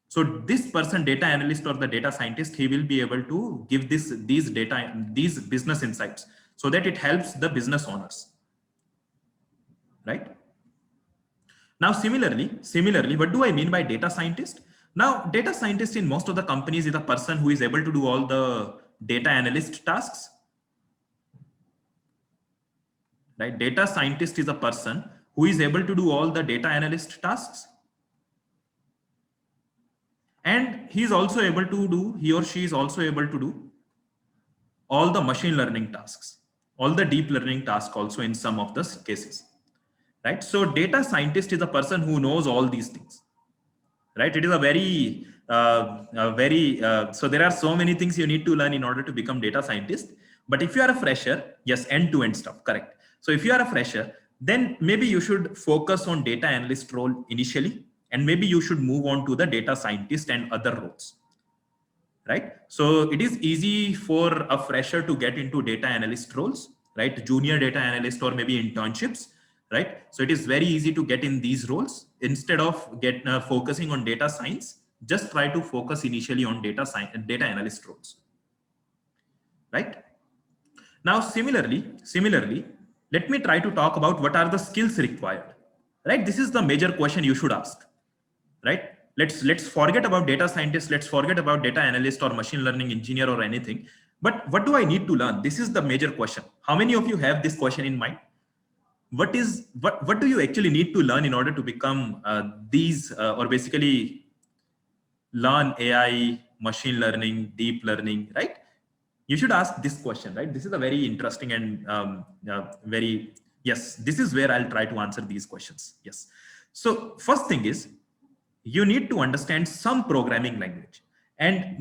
So this person, data analyst or the data scientist, he will be able to give these business insights so that it helps the business owners, right? Now, similarly, what do I mean by data scientist? Now, data scientist in most of the companies is a person who is able to do all the data analyst tasks, right? Data scientist is a person who is able to do all the data analyst tasks. And he or she is also able to do all the machine learning tasks, all the deep learning tasks also in some of the cases, right? So data scientist is a person who knows all these things, right? It is so there are so many things you need to learn in order to become data scientist. But if you are a fresher, yes, end-to-end stuff, correct. So if you are a fresher, then maybe you should focus on data analyst role initially, and maybe you should move on to the data scientist and other roles, right? So it is easy for a fresher to get into data analyst roles, right? Junior data analyst or maybe internships, right? So it is very easy to get in these roles instead of focusing on data science. Just try to focus initially on data analyst roles, right? Now, similarly, let me try to talk about what are the skills required, right? This is the major question you should ask, right? Let's forget about data scientist, let's forget about data analyst or machine learning engineer or anything. But what do I need to learn? This is the major question. How many of you have this question in mind? What do you actually need to learn in order to become these or basically learn AI, machine learning, deep learning, right? You should ask this question, right? This is a very interesting and yes, this is where I'll try to answer these questions. Yes. So first thing is, you need to understand some programming language, and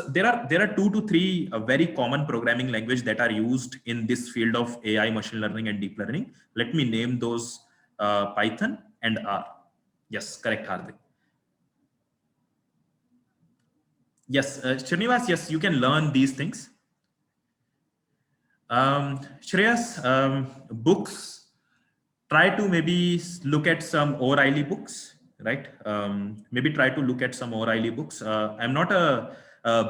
there are 2 to 3 very common programming language that are used in this field of AI, machine learning, and deep learning. Let me name those: Python and R. Yes, correct, Hardik. Yes, Srinivas, yes, you can learn these things. Shreyas, books, try to maybe look at some O'Reilly books, right? Maybe try to look at some O'Reilly books. I'm not a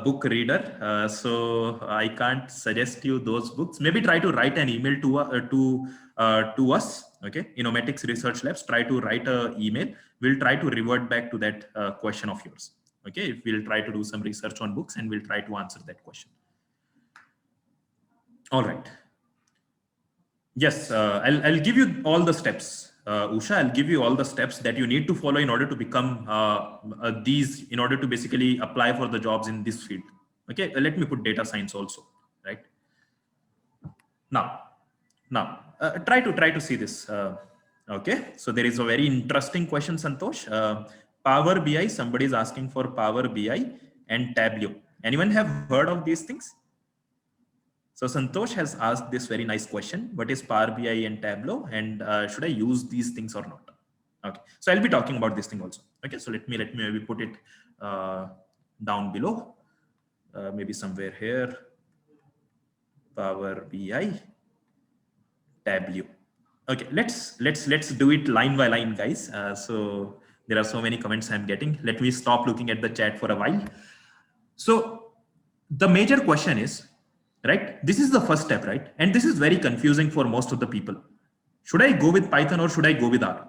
book reader, so I can't suggest you those books. Maybe try to write an email to us, okay? Inomatics Research Labs. Try to write an email. We'll try to revert back to that question of yours. Okay, we'll try to do some research on books and we'll try to answer that question. All right. Yes, I'll give you all the steps. Usha, I'll give you all the steps that you need to follow in order to become in order to basically apply for the jobs in this field. Okay, let me put data science also, right? Now, try to see this. Okay, so there is a very interesting question, Santosh. Power BI, somebody is asking for Power BI and Tableau. Anyone have heard of these things? So Santosh has asked this very nice question: what is Power BI and Tableau, and should I use these things or not? Okay, so I'll be talking about this thing also. Okay, so let me maybe put it uh, down below, maybe somewhere here. Power BI, Tableau. Okay, let's do it line by line, guys. So there are so many comments I'm getting. Let me stop looking at the chat for a while. So the major question is, right? This is the first step, right? And this is very confusing for most of the people. Should I go with Python or should I go with R?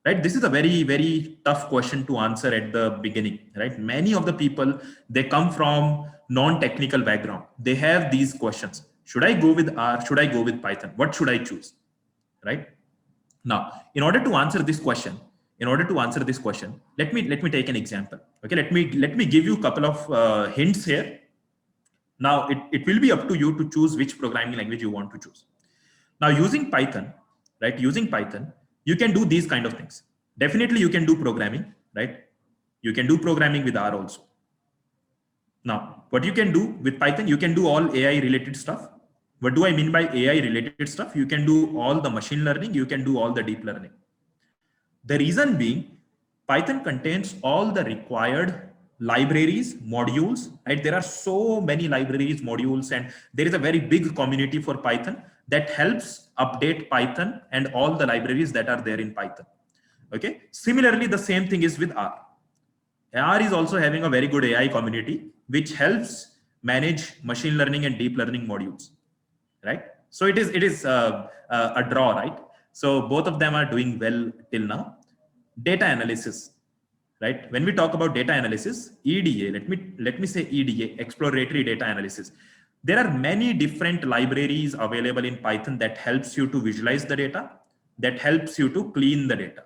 Right? This is a very tough question to answer at the beginning, right? Many of the people, they come from non-technical background. They have these questions. Should I go with R? Should I go with Python? What should I choose? Right? Now, in order to answer this question, let me take an example. Okay, let me give you a couple of hints here. Now, it will be up to you to choose which programming language you want to choose. Now, using Python, right? Using Python, you can do these kind of things. Definitely, you can do programming, right? You can do programming with R also. Now, what you can do with Python, you can do all AI related stuff. What do I mean by AI related stuff? You can do all the machine learning, you can do all the deep learning. The reason being, Python contains all the required libraries, modules, right? There are so many libraries, modules, and there is a very big community for Python that helps update Python and all the libraries that are there in Python. Okay. Similarly, the same thing is with R. R is also having a very good AI community, which helps manage machine learning and deep learning modules, right? So it is a draw, right? So both of them are doing well till now. Data analysis, right? When we talk about data analysis, EDA, let me say EDA, exploratory data analysis. There are many different libraries available in Python that helps you to visualize the data, that helps you to clean the data,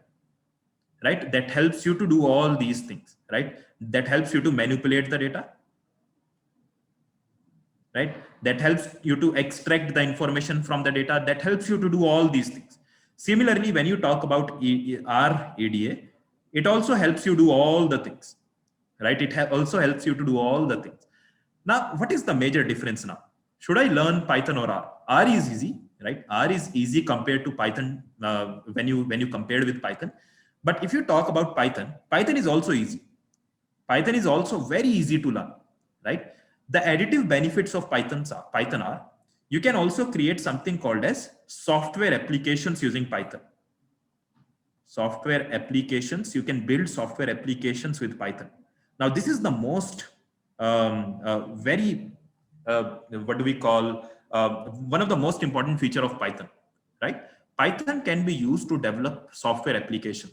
right? That helps you to do all these things, right? That helps you to manipulate the data, right? That helps you to extract the information from the data, that helps you to do all these things. Similarly, when you talk about R EDA, it also helps you do all the things, right? It also helps you to do all the things. Now, what is the major difference now? Should I learn Python or R? R is easy, right? R is easy compared to Python when you compared with Python. But if you talk about Python, Python is also easy. Python is also very easy to learn, right? The additive benefits of Python are you can also create something called as software applications using Python. Software applications, you can build software applications with Python. Now, this is the most very what do we call one of the most important feature of Python, right? Python can be used to develop software application,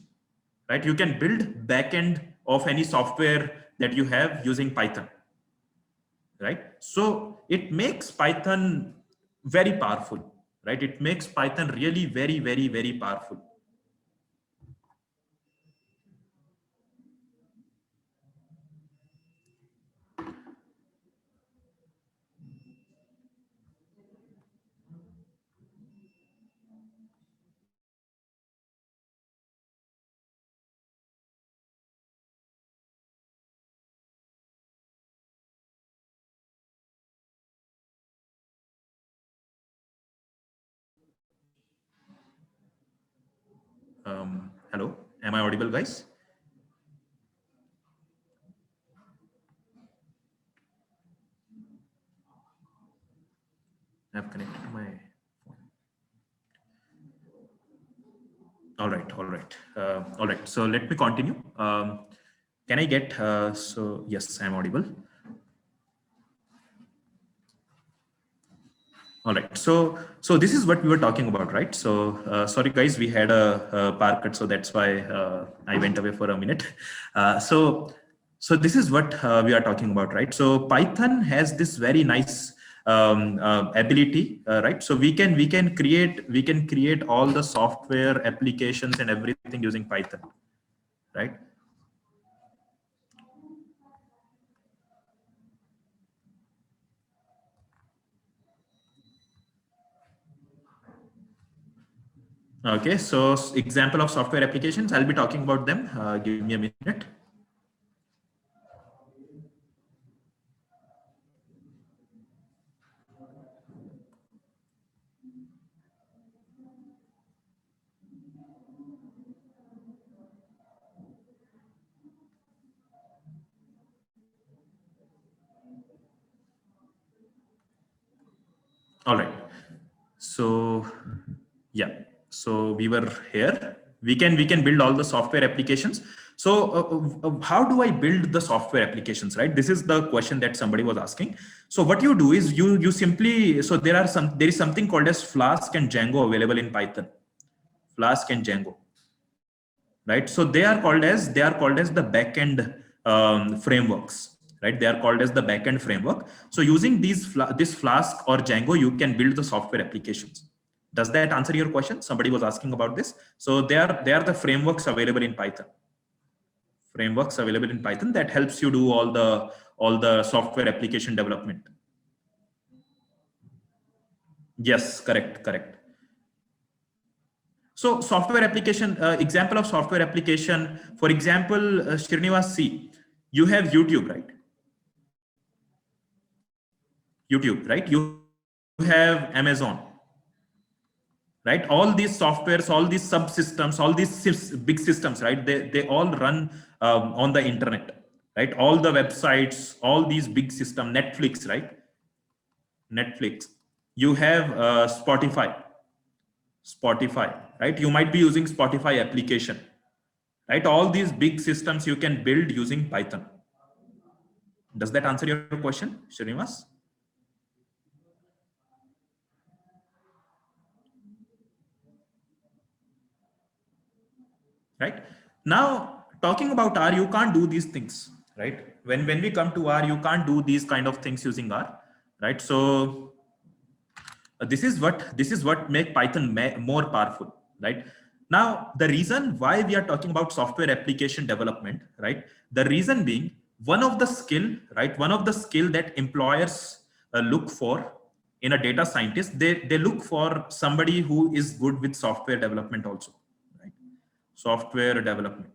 right? You can build backend of any software that you have using Python, right? So it makes Python very powerful, right? It makes Python really very powerful. Hello, am I audible, guys? I've connected to my phone. All right, all right, all right. So let me continue. Can I get? So yes, I'm audible. All right. So this is what we were talking about, right? So sorry guys, we had a power cut, so that's why I went away for a minute. So this is what we are talking about, right? So Python has this very nice ability, right? So we can create all the software applications and everything using Python, right? Okay. So example of software applications, I'll be talking about them. Give me a minute. All right. So yeah, so we were here. We can build all the software applications. So how do I build the software applications, right? This is the question that somebody was asking. So what you do is you simply, so there is something called as Flask and Django available in Python. Flask and Django, right? So they are called as the backend frameworks, right? They are called as the backend framework. So using this Flask or Django, you can build the software applications. Does that answer your question? Somebody was asking about this. So they are the frameworks available in Python. Frameworks available in Python that helps you do all the software application development. Yes, correct. So software application, example of software application, for example, Srinivas, see, you have YouTube, right? YouTube, right? You have Amazon, right? All these softwares, all these subsystems, all these big systems, right? They all run on the internet, right? All the websites, all these big system, Netflix, right? Netflix. You have Spotify, right? You might be using Spotify application, right? All these big systems you can build using Python. Does that answer your question, Srinivas? Right now, talking about R, you can't do these things, right? When we come to R, you can't do these kind of things using R, right? So this is what make Python more powerful, right? Now the reason why we are talking about software application development, right? The reason being, one of the skill that employers look for in a data scientist, they look for somebody who is good with software development also, right? Software development,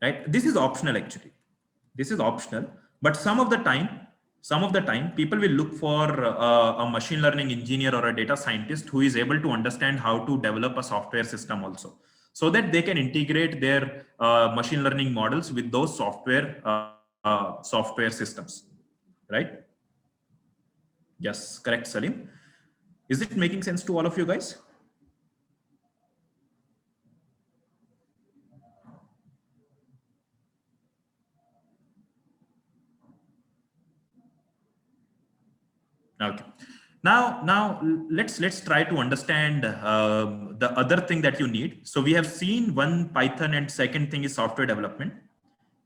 right? This is optional actually. This is optional, but some of the time people will look for a machine learning engineer or a data scientist who is able to understand how to develop a software system also, so that they can integrate their machine learning models with those software systems, right? Yes, correct, Salim. Is it making sense to all of you guys? Okay. Now let's try to understand the other thing that you need. So we have seen one, Python, and second thing is software development.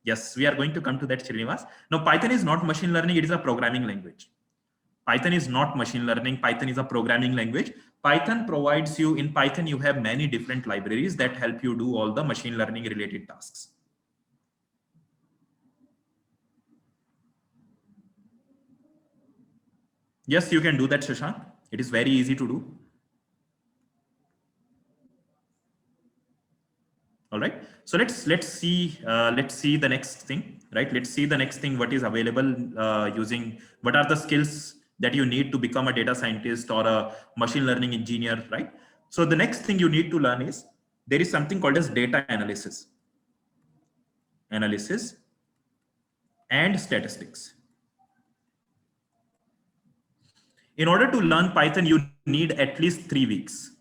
Yes, we are going to come to that, Srinivas. Now, Python is not machine learning; it is a programming language. Python is not machine learning. Python is a programming language. Python provides you, in Python you have many different libraries that help you do all the machine learning related tasks. Yes, you can do that, Shashank. It is very easy to do. All right, so let's see the next thing, right? Let's see the next thing, what is available, using what are the skills that you need to become a data scientist or a machine learning engineer, right? So the next thing you need to learn is, there is something called as data analysis and statistics. In order to learn Python, you need at least 3 weeks.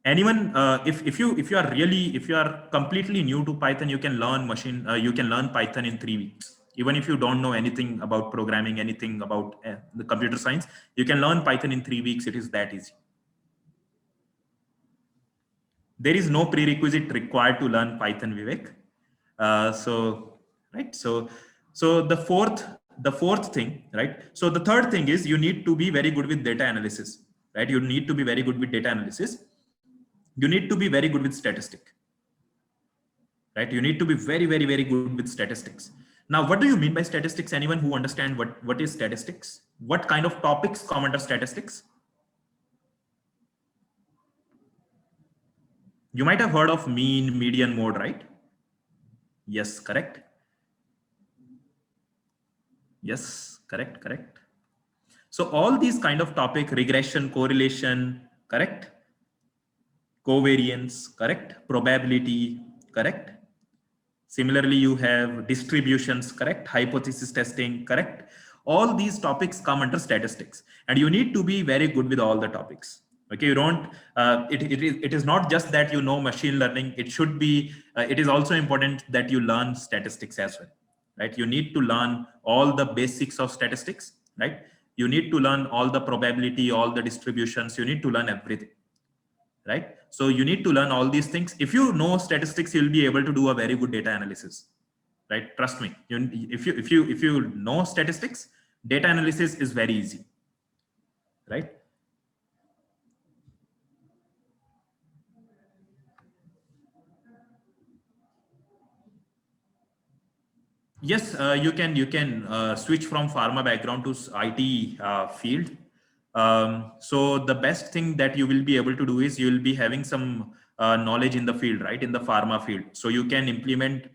Anyone, if you are completely new to Python, you can learn you can learn Python in 3 weeks. Even if you don't know anything about programming, anything about the computer science, you can learn Python in 3 weeks. It is that easy. There is no prerequisite required to learn Python, Vivek. So right, so the fourth thing, right? So the third thing is you need to be very good with data analysis, right? You need to be very good with data analysis. You need to be very good with statistic, right? You need to be very, very, very good with statistics. Now, what do you mean by statistics? Anyone who understand what is statistics? What kind of topics come under statistics? You might have heard of mean, median, mode, right? Yes, correct. Yes, correct, correct. So all these kind of topic, regression, correlation, correct? Covariance, correct? Probability, correct? Similarly, you have distributions, correct? Hypothesis testing, correct? All these topics come under statistics, and you need to be very good with all the topics. Okay, you don't. It is not just that you know machine learning. It should be. It is also important that you learn statistics as well, right? You need to learn all the basics of statistics, right? You need to learn all the probability, all the distributions. You need to learn everything, right? So you need to learn all these things. If you know statistics, you'll be able to do a very good data analysis, right? Trust me. If you know statistics, data analysis is very easy, right? Yes, you can switch from pharma background to IT field. So the best thing that you will be able to do is you will be having some knowledge in the field, right? In the pharma field. So you can implement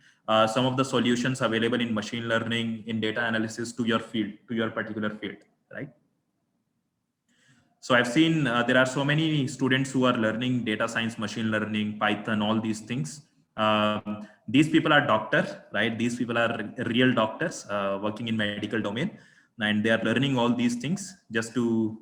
some of the solutions available in machine learning, in data analysis to your field, to your particular field, right? So I've seen there are so many students who are learning data science, machine learning, Python, all these things. These people are doctors, right? These people are real doctors working in medical domain, and they are learning all these things just to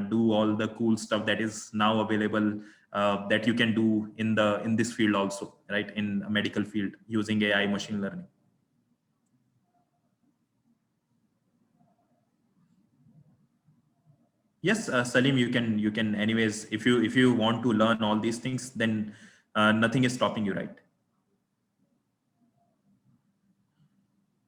do all the cool stuff that is now available that you can do in this field also, right? In a medical field using AI, machine learning. Yes, Salim, you can anyways, if you want to learn all these things, then nothing is stopping you, right?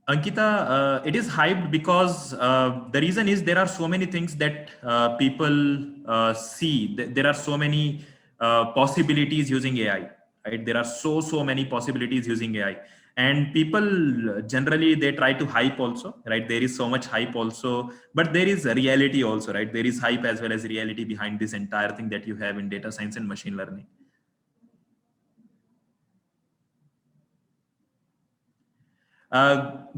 Ankita, it is hyped because the reason is there are so many things that people see. There are so many possibilities using AI, right? There are so many possibilities using AI, and people generally they try to hype also, right? There is so much hype also, but there is a reality also, right? There is hype as well as reality behind this entire thing that you have in data science and machine learning.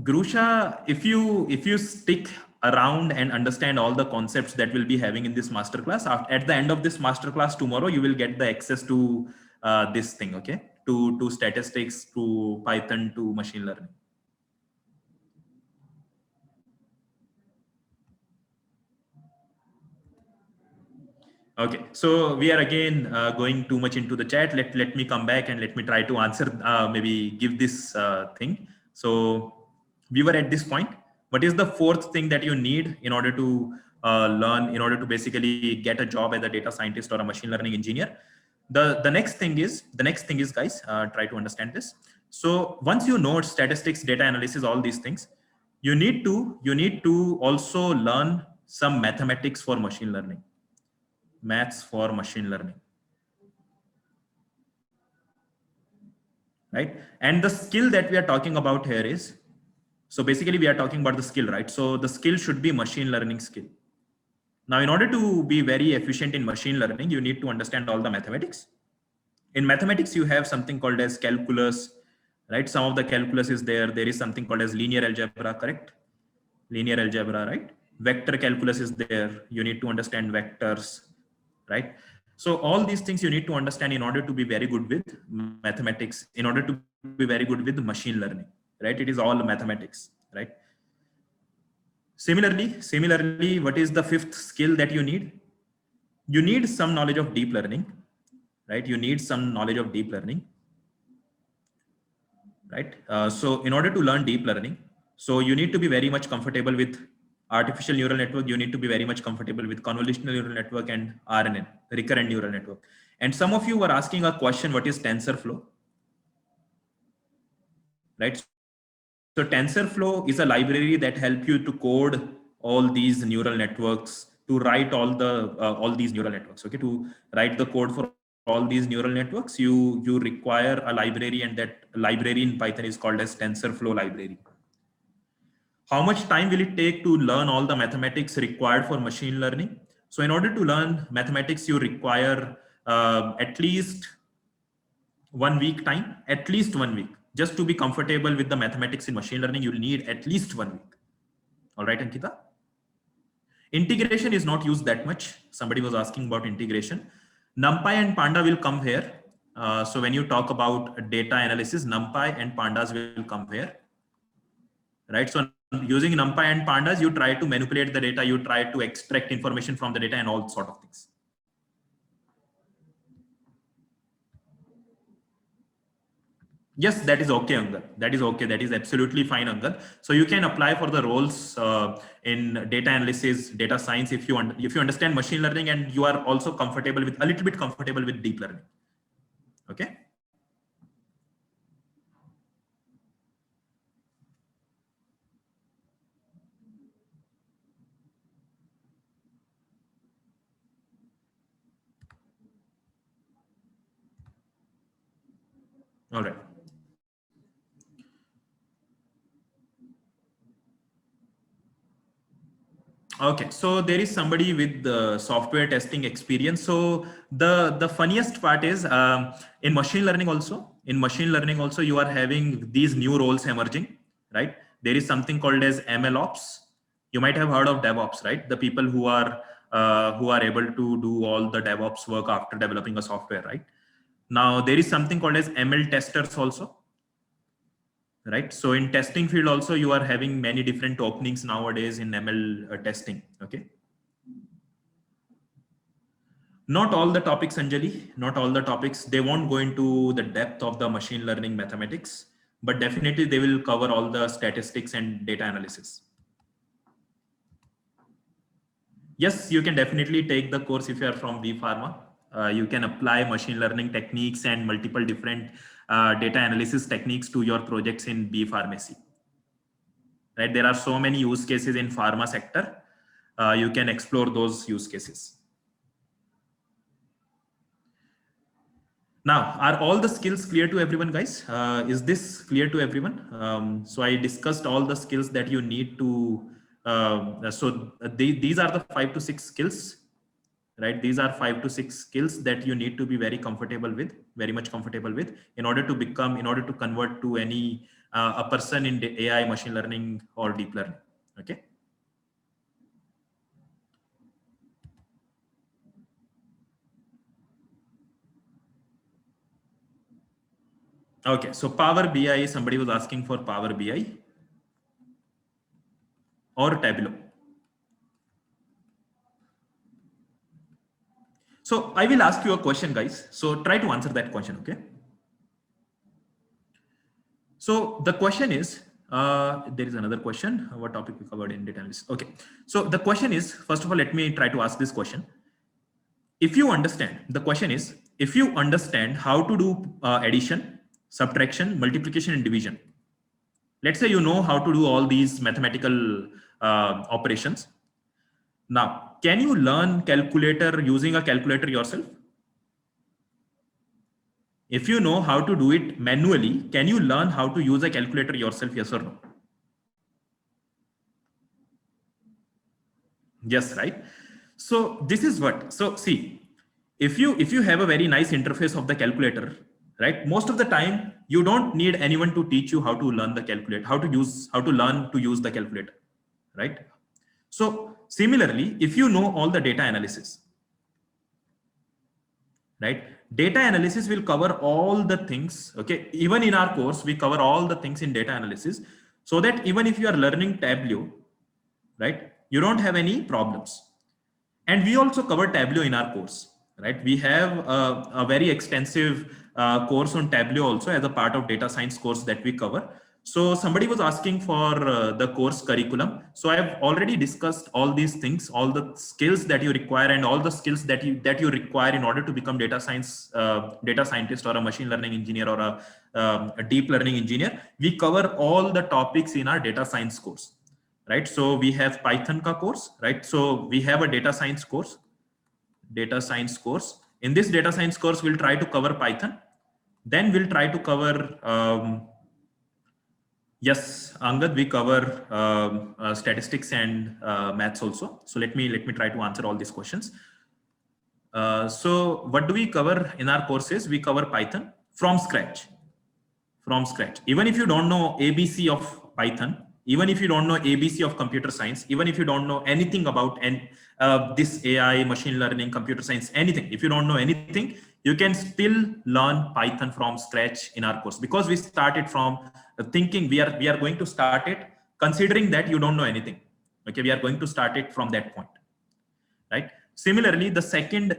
Grusha, if you stick around and understand all the concepts that we'll be having in this masterclass, at the end of this masterclass tomorrow, you will get the access to this thing, okay? To statistics, to Python, to machine learning. Okay, so we are again going too much into the chat. Let me come back and let me try to answer, maybe give this thing. So we were at this point. What is the fourth thing that you need in order to learn, in order to basically get a job as a data scientist or a machine learning engineer? The next thing is guys, try to understand this. So once you know statistics, data analysis, all these things, you need to also learn some mathematics for machine learning, maths for machine learning, right? And the skill that we are talking about here is, so basically we are talking about the skill, right? So the skill should be machine learning skill. Now, in order to be very efficient in machine learning, you need to understand all the mathematics. In mathematics, you have something called as calculus, right? Some of the calculus is there. There is something called as linear algebra, correct? Linear algebra, right? Vector calculus is there. You need to understand vectors, right? So all these things you need to understand in order to be very good with mathematics, in order to be very good with machine learning, right? It is all mathematics, right? Similarly, what is the fifth skill that you need? You need some knowledge of deep learning, right? You need some knowledge of deep learning, right? So in order to learn deep learning, so you need to be very much comfortable with artificial neural network. You need to be very much comfortable with convolutional neural network and RNN, recurrent neural network. And some of you were asking a question, what is TensorFlow, right? So TensorFlow is a library that helps you to code all these neural networks, to write all these neural networks. Okay, to write the code for all these neural networks, you require a library, and that library in Python is called as TensorFlow library. How much time will it take to learn all the mathematics required for machine learning? So in order to learn mathematics, you require at least 1 week time, at least 1 week. Just to be comfortable with the mathematics in machine learning, you'll need at least 1 week. All right, Ankita? Integration is not used that much. Somebody was asking about integration. NumPy and Panda will come here. So when you talk about data analysis, NumPy and Pandas will come here. Right? So using NumPy and Pandas, you try to manipulate the data, you try to extract information from the data and all sort of things. Yes, that is okay, Angad. That is okay. That is absolutely fine, Angad. So you can apply for the roles in data analysis, data science, if you understand machine learning and you are also comfortable with a little bit comfortable with deep learning. Okay. All right. Okay, so there is somebody with the software testing experience. So the funniest part is in machine learning also you are having these new roles emerging, right? There is something called as ML ops. You might have heard of DevOps, right? The people who are able to do all the DevOps work after developing a software, right? Now there is something called as ML testers also, right? So in testing field also, you are having many different openings nowadays in ML testing. Okay. Not all the topics, Anjali, not all the topics. They won't go into the depth of the machine learning mathematics, but definitely they will cover all the statistics and data analysis. Yes, you can definitely take the course if you are from B Pharma. You can apply machine learning techniques and multiple different data analysis techniques to your projects in B Pharmacy. Right? There are so many use cases in pharma sector. You can explore those use cases. Now, are all the skills clear to everyone, guys? Is this clear to everyone? So I discussed all the skills that you need to, these are the 5 to 6 skills, right? These are 5 to 6 skills that you need to be very comfortable with, very much comfortable with in order to convert to any, a person in the AI, machine learning or deep learning, okay? Okay, so Power BI, somebody was asking for Power BI or Tableau. So I will ask you a question, guys. So try to answer that question, okay? So the question is, there is another question. What topic we covered in data analysis? Okay. So the question is, first of all, let me try to ask this question. If you understand, the question is, if you understand how to do addition, subtraction, multiplication, and division, let's say you know how to do all these mathematical operations. Now, can you learn calculator using a calculator yourself? If you know how to do it manually, can you learn how to use a calculator yourself? Yes or no? Yes, right? So this is what, so see, if you have a very nice interface of the calculator, right? Most of the time, you don't need anyone to teach you how to learn the calculator, how to learn to use the calculator, right? So similarly, if you know all the data analysis, right? Data analysis will cover all the things. Okay. Even in our course, we cover all the things in data analysis, so that even if you are learning Tableau, right? You don't have any problems. And we also cover Tableau in our course, right? We have a very extensive course on Tableau also as a part of data science course that we cover. So somebody was asking for the course curriculum. So I've already discussed all these things, all the skills that you require and all the skills that you require in order to become data scientist or a machine learning engineer or a deep learning engineer. We cover all the topics in our data science course, right? So we have Python ka course, right? So we have a data science course. In this data science course, we'll try to cover Python. Then we'll try to cover, yes, Angad, we cover statistics and maths also. So let me try to answer all these questions. So what do we cover in our courses? We cover Python from scratch. Even if you don't know ABC of Python, even if you don't know ABC of computer science, even if you don't know anything about this AI, machine learning, computer science, anything, if you don't know anything, you can still learn Python from scratch in our course, because we started from thinking we are going to start it considering that you don't know anything. Okay, we are going to start it from that point, right? Similarly, the second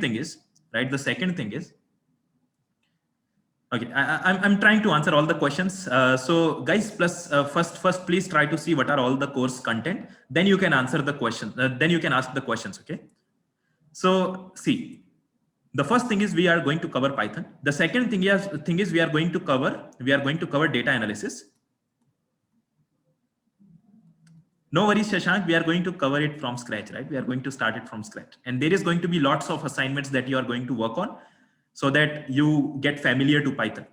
thing is, right, the second thing is, okay, I'm trying to answer all the questions. So guys, plus first, please try to see what are all the course content. Then you can answer the question. Then you can ask the questions. Okay. So see, the first thing is we are going to cover Python. The second thing is we are going to cover data analysis. No worries, Shashank. We are going to cover it from scratch, right? We are going to start it from scratch, and there is going to be lots of assignments that you are going to work on, so that you get familiar to Python.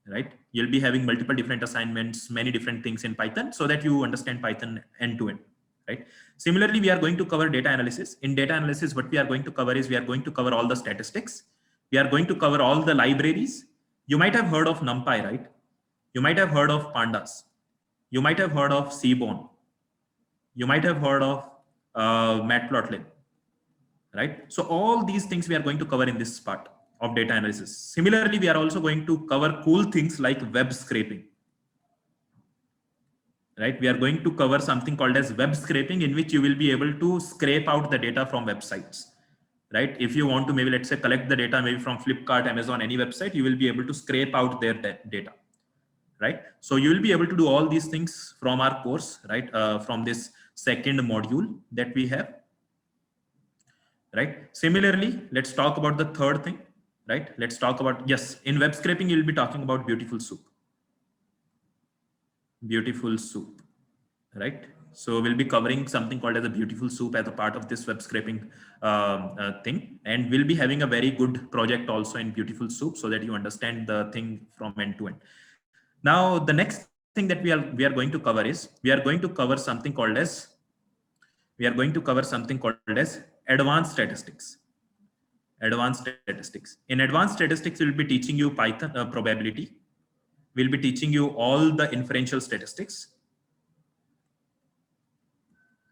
Right? You'll be having multiple different assignments, many different things in Python, so that you understand Python end to end, right? Similarly, we are going to cover data analysis. In data analysis, what we are going to cover is we are going to cover all the statistics. We are going to cover all the libraries. You might have heard of NumPy, right? You might have heard of Pandas. You might have heard of Seaborn. You might have heard of Matplotlib, right? So all these things we are going to cover in this part of data analysis. Similarly, we are also going to cover cool things like web scraping, right? We are going to cover something called as web scraping, in which you will be able to scrape out the data from websites, right? If you want to, maybe let's say, collect the data maybe from Flipkart, Amazon, any website, you will be able to scrape out their data, right? So you will be able to do all these things from our course, right? From this second module that we have, right? Similarly, let's talk about the third thing, right? Let's talk about, yes, in web scraping, you'll be talking about beautiful soup, right? So we'll be covering something called as a beautiful soup as a part of this web scraping thing. And we'll be having a very good project also in beautiful soup, so that you understand the thing from end to end. Now, the next thing that we are going to cover is, we are going to cover something called as, advanced statistics. In advanced statistics, we'll be teaching you Python probability. We'll be teaching you all the inferential statistics,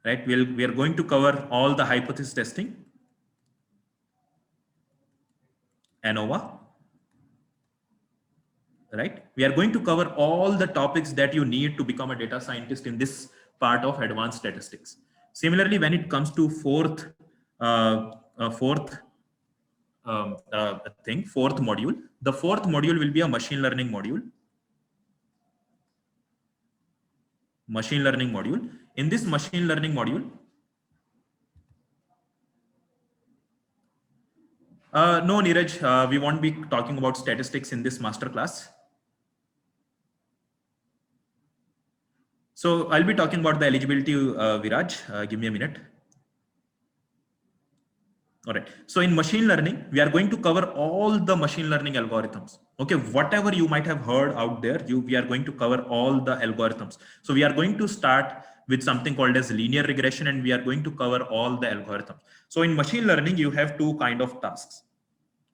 right? We are going to cover all the hypothesis testing, ANOVA, right? We are going to cover all the topics that you need to become a data scientist in this part of advanced statistics. Similarly, when it comes to fourth module, the fourth module will be a machine learning module. In this machine learning module, no, Neeraj, we won't be talking about statistics in this masterclass. So I'll be talking about the eligibility, Viraj. Give me a minute. All right. So in machine learning, we are going to cover all the machine learning algorithms. Okay. Whatever you might have heard out there, we are going to cover all the algorithms. So we are going to start with something called as linear regression, and we are going to cover all the algorithms. So in machine learning, you have two kind of tasks.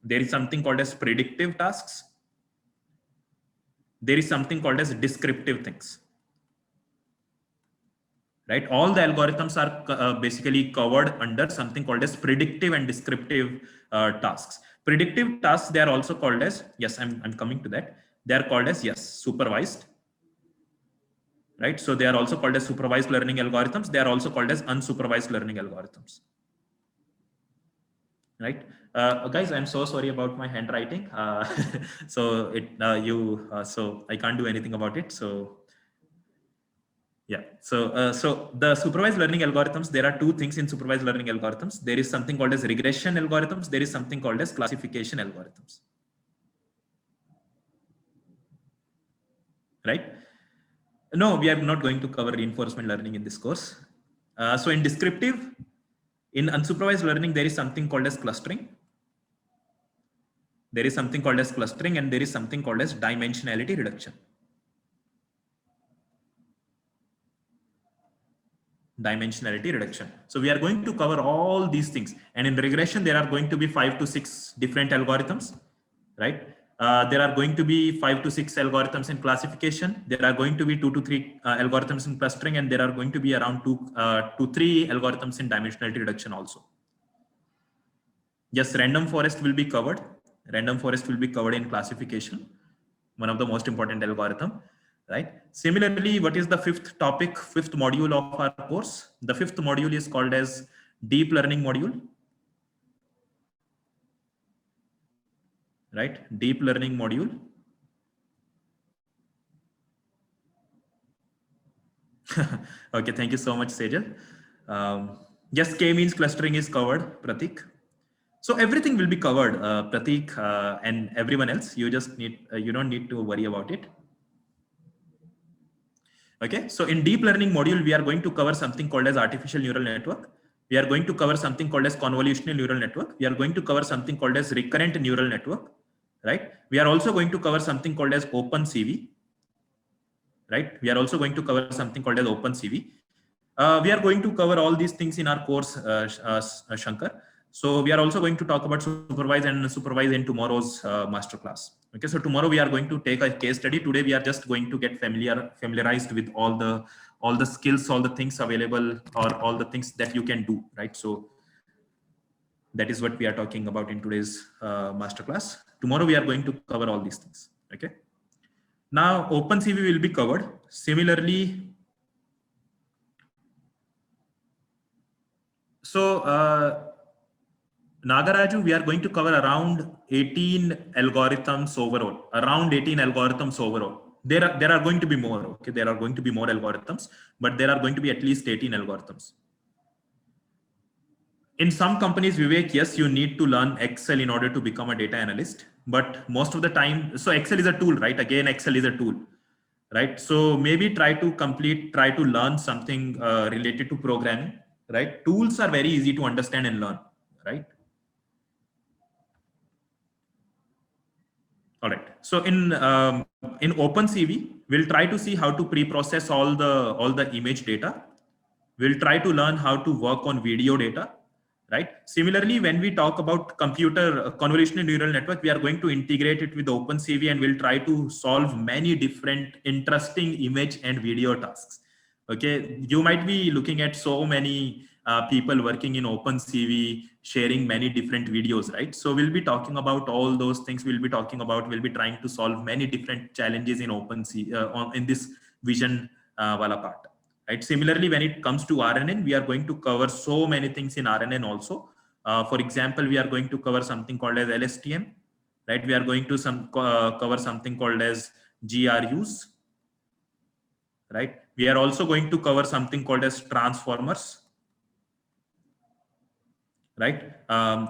There is something called as predictive tasks. There is something called as descriptive things. Right? All the algorithms are basically covered under something called as predictive and descriptive tasks. Predictive tasks, they are also called as, yes, I'm coming to that. They are called as, yes, supervised. right? So they are also called as supervised learning algorithms. They are also called as unsupervised learning algorithms, right? Guys, I'm so sorry about my handwriting. So so I can't do anything about it. So yeah. So the supervised learning algorithms, there are two things in supervised learning algorithms. There is something called as regression algorithms. There is something called as classification algorithms, right? No, we are not going to cover reinforcement learning in this course. So in descriptive, in unsupervised learning, there is something called as clustering. There is something called as clustering, and there is something called as dimensionality reduction. Dimensionality reduction. So we are going to cover all these things. And in regression, there are going to be 5 to 6 different algorithms, right? There are going to be 5 to 6 algorithms in classification. There are going to be 2 to 3 algorithms in clustering, and there are going to be around 2 to 3 algorithms in dimensionality reduction also. Yes, random forest will be covered. Random forest will be covered in classification, one of the most important algorithm, right? Similarly, what is the fifth topic, fifth module of our course? The fifth module is called as deep learning module, right? Deep learning module. Okay, thank you so much, Sejal. Yes, K means clustering is covered, Pratik. So everything will be covered, Pratik, and everyone else. You just need, you don't need to worry about it. Okay, so in deep learning module, we are going to cover something called as artificial neural network. We are going to cover something called as convolutional neural network. We are going to cover something called as recurrent neural network, right? We are also going to cover something called as OpenCV, right? We are also going to cover something called as OpenCV. We are going to cover all these things in our course, Shankar. So we are also going to talk about supervise and supervise in tomorrow's masterclass. Okay, so tomorrow we are going to take a case study. Today we are just going to get familiarized with all the skills, all the things available, or all the things that you can do, right? So that is what we are talking about in today's masterclass. Tomorrow we are going to cover all these things. Okay. Now OpenCV will be covered. Similarly, so Nagaraju, we are going to cover around 18 algorithms overall. Around 18 algorithms overall. There are going to be more. Okay, there are going to be more algorithms, but there are going to be at least 18 algorithms. In some companies, Vivek, yes, you need to learn Excel in order to become a data analyst. But most of the time, so Excel is a tool, right? Again, Excel is a tool, right? So maybe try to learn something related to programming, right? Tools are very easy to understand and learn, right? All right. So in OpenCV, we'll try to see how to pre-process all the image data. We'll try to learn how to work on video data, right? Similarly, when we talk about computer convolutional neural network, we are going to integrate it with OpenCV, and we'll try to solve many different interesting image and video tasks. Okay, you might be looking at so many people working in OpenCV sharing many different videos, right? So we'll be talking about all those things. We'll be trying to solve many different challenges in OpenCV in this vision wala part, right? Similarly, when it comes to RNN, we are going to cover so many things in RNN also. For example, we are going to cover something called as LSTM, right? We are going to cover something called as GRUs, right? We are also going to cover something called as transformers, right?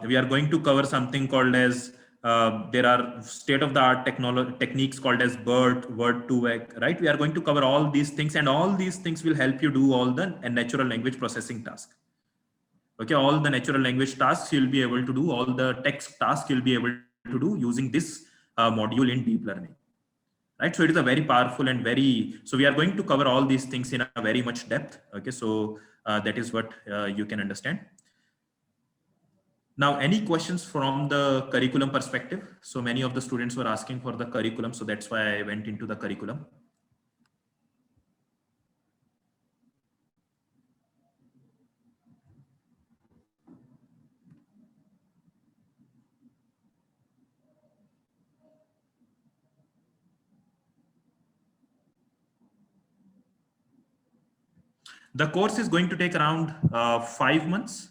We are going to cover something called as there are state of the art techniques called as word to vec, right? We are going to cover all these things, and all these things will help you do all the natural language processing task. Okay, all the natural language tasks you'll be able to do, all the text tasks you'll be able to do using this module in deep learning, right? So it is a very powerful and so we are going to cover all these things in a very much depth. Okay, so that is what you can understand. Now, any questions from the curriculum perspective? So many of the students were asking for the curriculum, so that's why I went into the curriculum. The course is going to take around 5 months.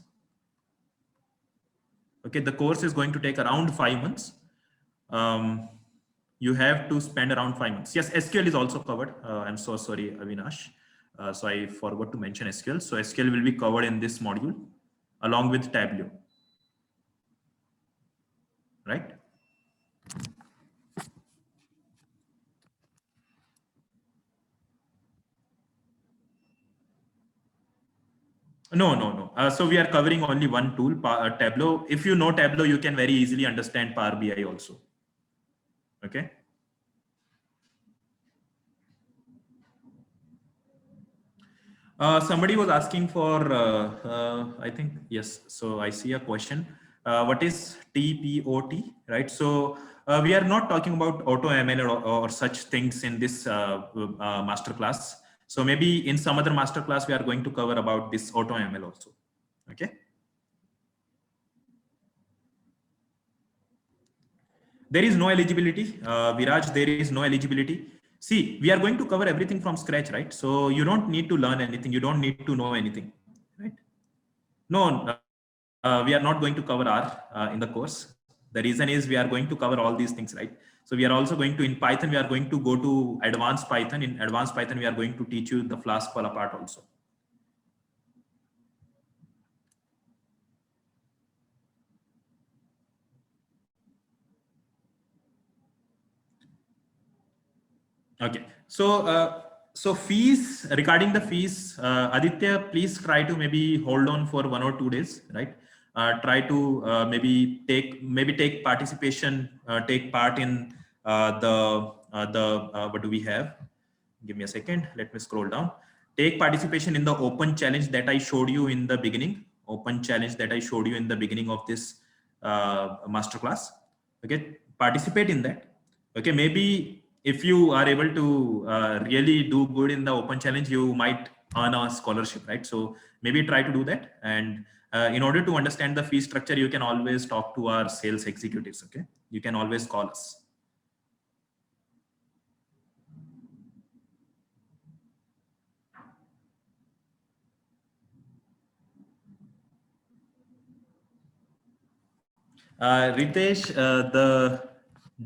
Okay, the course is going to take around 5 months. Um, you have to spend around 5 months. Yes, SQL is also covered. I'm so sorry, Avinash. So I forgot to mention SQL. So SQL will be covered in this module along with Tableau, right? No, no, no. So we are covering only one tool, Tableau. If you know Tableau, you can very easily understand Power BI also. Okay. Somebody was asking for, I think, yes. So I see a question. What is TPOT, right? So we are not talking about auto ML or such things in this master class. So maybe in some other master class, we are going to cover about this auto ML also. Okay. There is no eligibility, Viraj, there is no eligibility. See, we are going to cover everything from scratch, right? So you don't need to learn anything, you don't need to know anything, right? No, we are not going to cover R in the course. The reason is we are going to cover all these things, right? So we are also going to, in Python, we are going to go to advanced Python. In advanced Python, we are going to teach you the Flask call apart also. Okay. So fees, regarding the fees, Aditya, please try to maybe hold on for 1 or 2 days, right? Try to maybe take participation, take part in what do we have? Give me a second. Let me scroll down. Take participation in the open challenge that I showed you in the beginning. Open challenge that I showed you in the beginning of this masterclass. Okay, participate in that. Okay, maybe if you are able to really do good in the open challenge, you might earn a scholarship, right? So maybe try to do that. And in order to understand the fee structure, you can always talk to our sales executives. Okay, you can always call us. Ritesh, the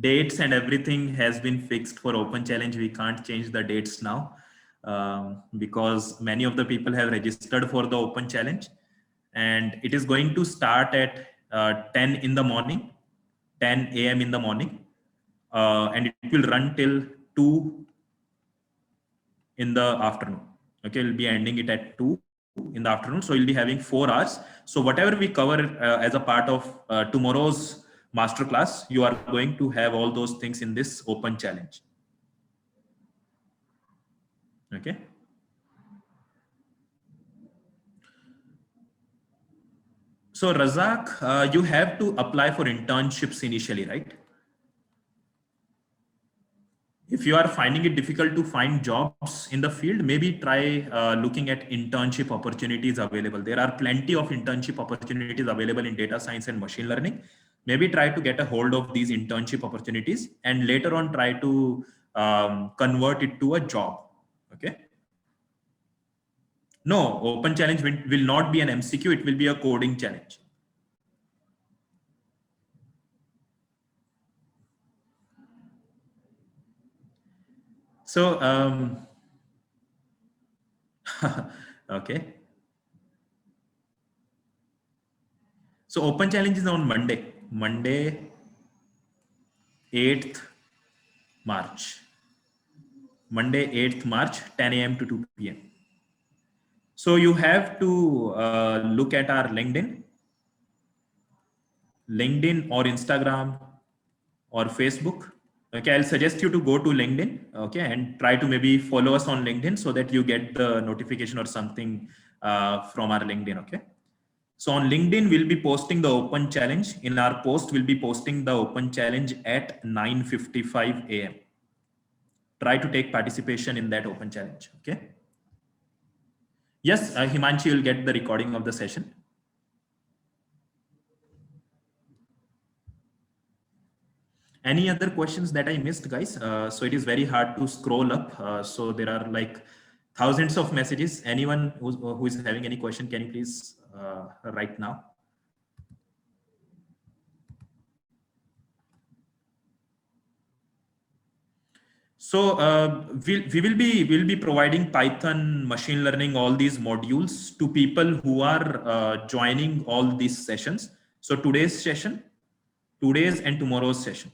dates and everything has been fixed for open challenge. We can't change the dates now because many of the people have registered for the open challenge, and it is going to start at 10 in the morning, 10 a.m. in the morning, and it will run till 2 in the afternoon. Okay, we'll be ending it at 2 in the afternoon. So we'll be having 4 hours. So whatever we cover as a part of tomorrow's masterclass, you are going to have all those things in this open challenge. Okay. So Razak, you have to apply for internships initially, right? If you are finding it difficult to find jobs in the field, maybe try looking at internship opportunities available. There are plenty of internship opportunities available in data science and machine learning. Maybe try to get a hold of these internship opportunities and later on try to convert it to a job. Okay. No, open challenge will not be an MCQ. It will be a coding challenge. So, okay. So open challenge is on Monday, 8th March. Monday, 8th March, 10 a.m. to 2 p.m. So you have to look at our LinkedIn or Instagram or Facebook. Okay, I'll suggest you to go to LinkedIn, okay, and try to maybe follow us on LinkedIn so that you get the notification or something from our LinkedIn, okay? So on LinkedIn, we'll be posting the open challenge. In our post, we'll be posting the open challenge at 9:55 a.m. Try to take participation in that open challenge, okay? Yes, Himanshi will get the recording of the session. Any other questions that I missed, guys? So it is very hard to scroll up. So there are like Thousands of messages. Anyone who is having any question, can you please write now? So we will be providing Python, machine learning, all these modules to people who are joining all these sessions. So today's session, today's and tomorrow's session,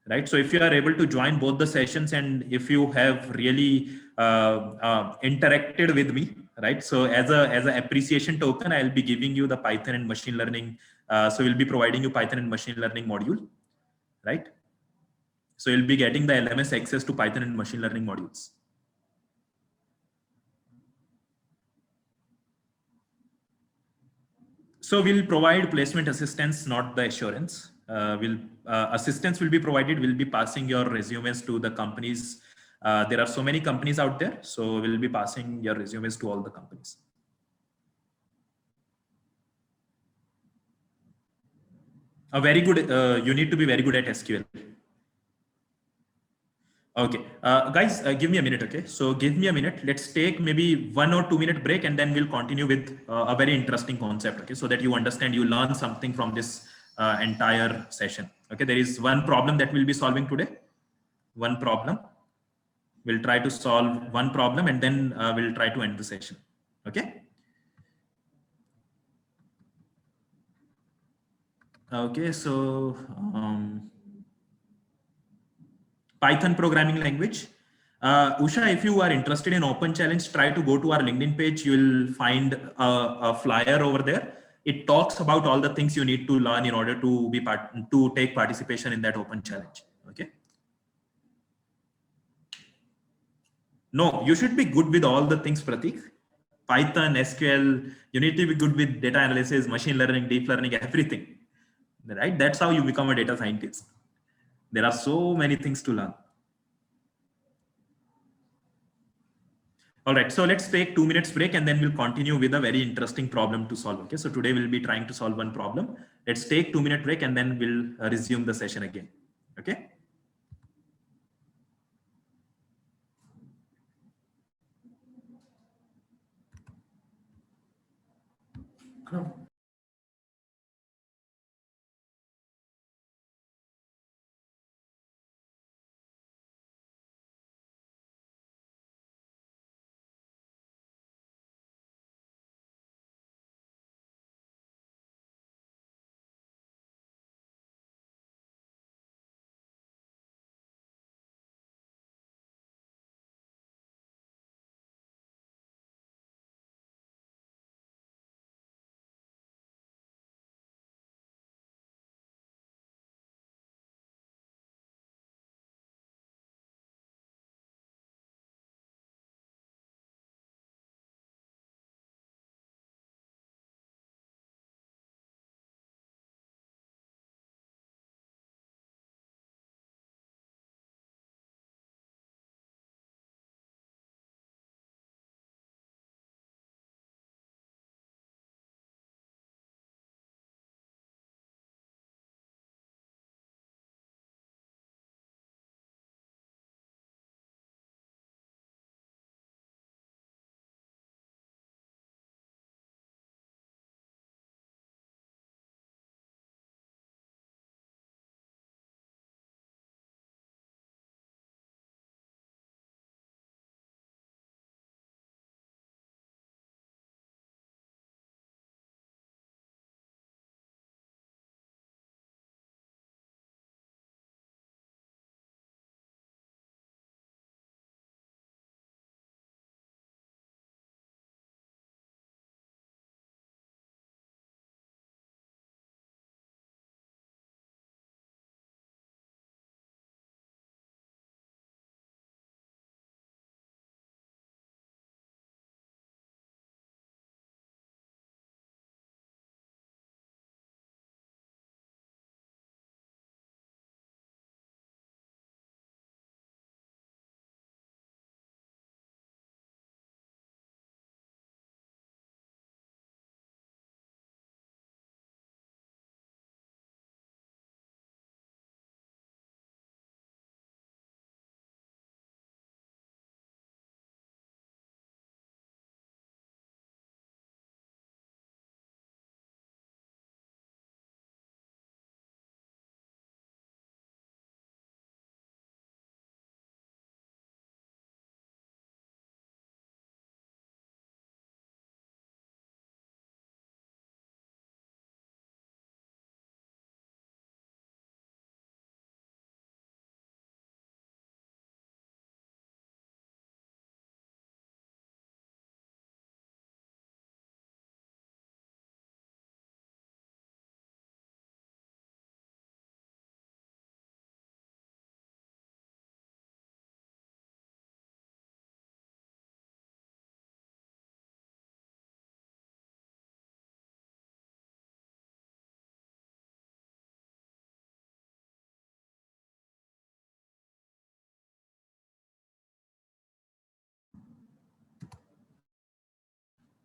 right? So if you are able to join both the sessions, and if you have really interacted with me, right? So as a appreciation token, I'll be giving you the Python and machine learning. So we'll be providing you Python and machine learning module, right? So you'll be getting the LMS access to Python and machine learning modules. So we'll provide placement assistance, not the assurance. Will Assistance will be provided. We'll be passing your resumes to the companies. There are so many companies out there, so we'll be passing your resumes to all the companies. A very good. You need to be very good at SQL. Okay, guys, give me a minute. Okay, so give me a minute. Let's take maybe 1 or 2 minute break, and then we'll continue with a very interesting concept. Okay, so that you understand, you learn something from this entire session. Okay, there is one problem that we'll be solving today. One problem. We'll try to solve one problem, and then we'll try to end the session. Okay. Okay, so Python programming language. Usha, if you are interested in Open Challenge, try to go to our LinkedIn page. You will find a flyer over there. It talks about all the things you need to learn in order to to take participation in that Open Challenge. Okay. No, you should be good with all the things, Pratik. Python, SQL. You need to be good with data analysis, machine learning, deep learning, everything. Right? That's how you become a data scientist. There are so many things to learn. All right, so let's take 2 minutes break, and then we'll continue with a very interesting problem to solve. Okay, so today we'll be trying to solve one problem. Let's take 2 minute break, and then we'll resume the session again. Okay.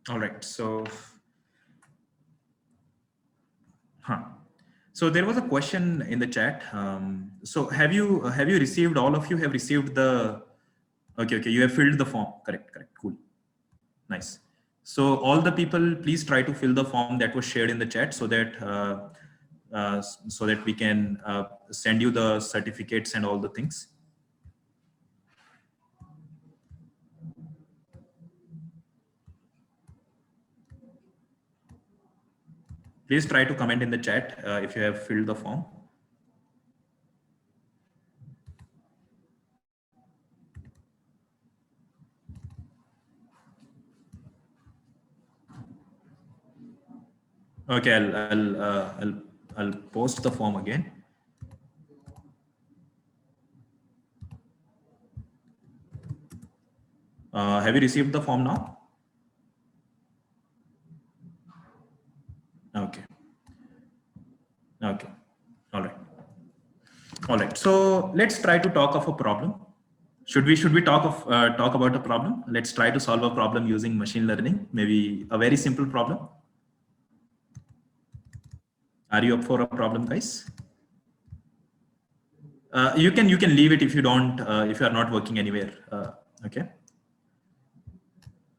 All right. Huh. So there was a question in the chat. So have you received, all of you have received the, okay, okay, you have filled the form. Correct, correct, cool. Nice. So all the people, please try to fill the form that was shared in the chat so that we can send you the certificates and all the things. Please try to comment in the chat if you have filled the form. Okay, I'll post the form again. Have you received the form now? Okay. Okay. All right. All right. So let's try to talk of a problem. Should we talk about a problem? Let's try to solve a problem using machine learning. Maybe a very simple problem. Are you up for a problem, guys? You can leave it if you don't if you are not working anywhere. Okay.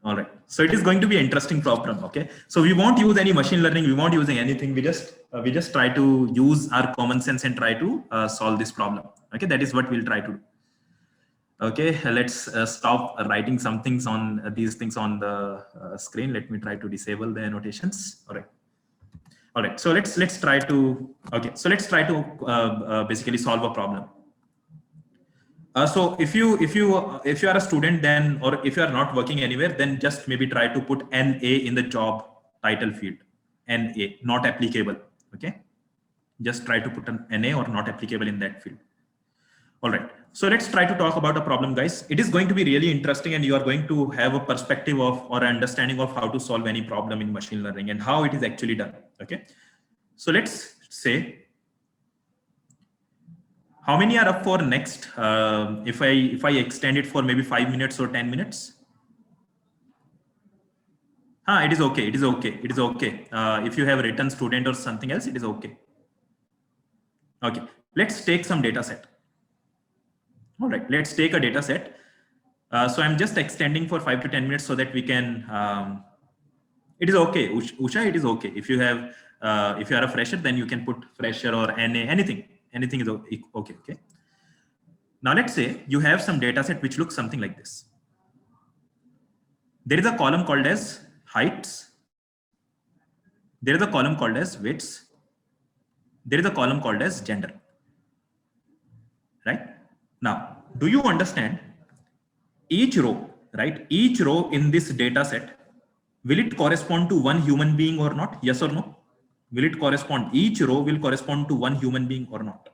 All right. So it is going to be an interesting problem. Okay. So we won't use any machine learning. We won't using anything. We just try to use our common sense and try to solve this problem. Okay. That is what we'll try to do. Okay. Let's stop writing some things on these things on the screen. Let me try to disable the annotations. All right. All right. So let's try to, okay. So let's try to basically solve a problem. So if you are a student, then, or if you are not working anywhere, then just maybe try to put NA in the job title field. NA, not applicable. Okay, just try to put an NA or not applicable in that field. All right, so let's try to talk about a problem, guys. It is going to be really interesting, and you are going to have a perspective of or understanding of how to solve any problem in machine learning and how it is actually done. Okay, so let's say, how many are up for next? If I extend it for maybe 5 minutes or 10 minutes? It is okay. It is okay. It is okay. If you have written student or something else, it is okay. Okay. Let's take some data set. All right. Let's take a data set. So I'm just extending for 5 to 10 minutes so that we can. It is okay, Usha. It is okay. If you have, if you are a fresher, then you can put fresher or NA. Anything is okay. Okay. Now let's say you have some data set which looks something like this. There is a column called as heights. There is a column called as widths. There is a column called as gender. Right? Now, do you understand each row, right? Each row in this data set, will it correspond to one human being or not? Yes or no? Will it correspond? Each row will correspond to one human being or not?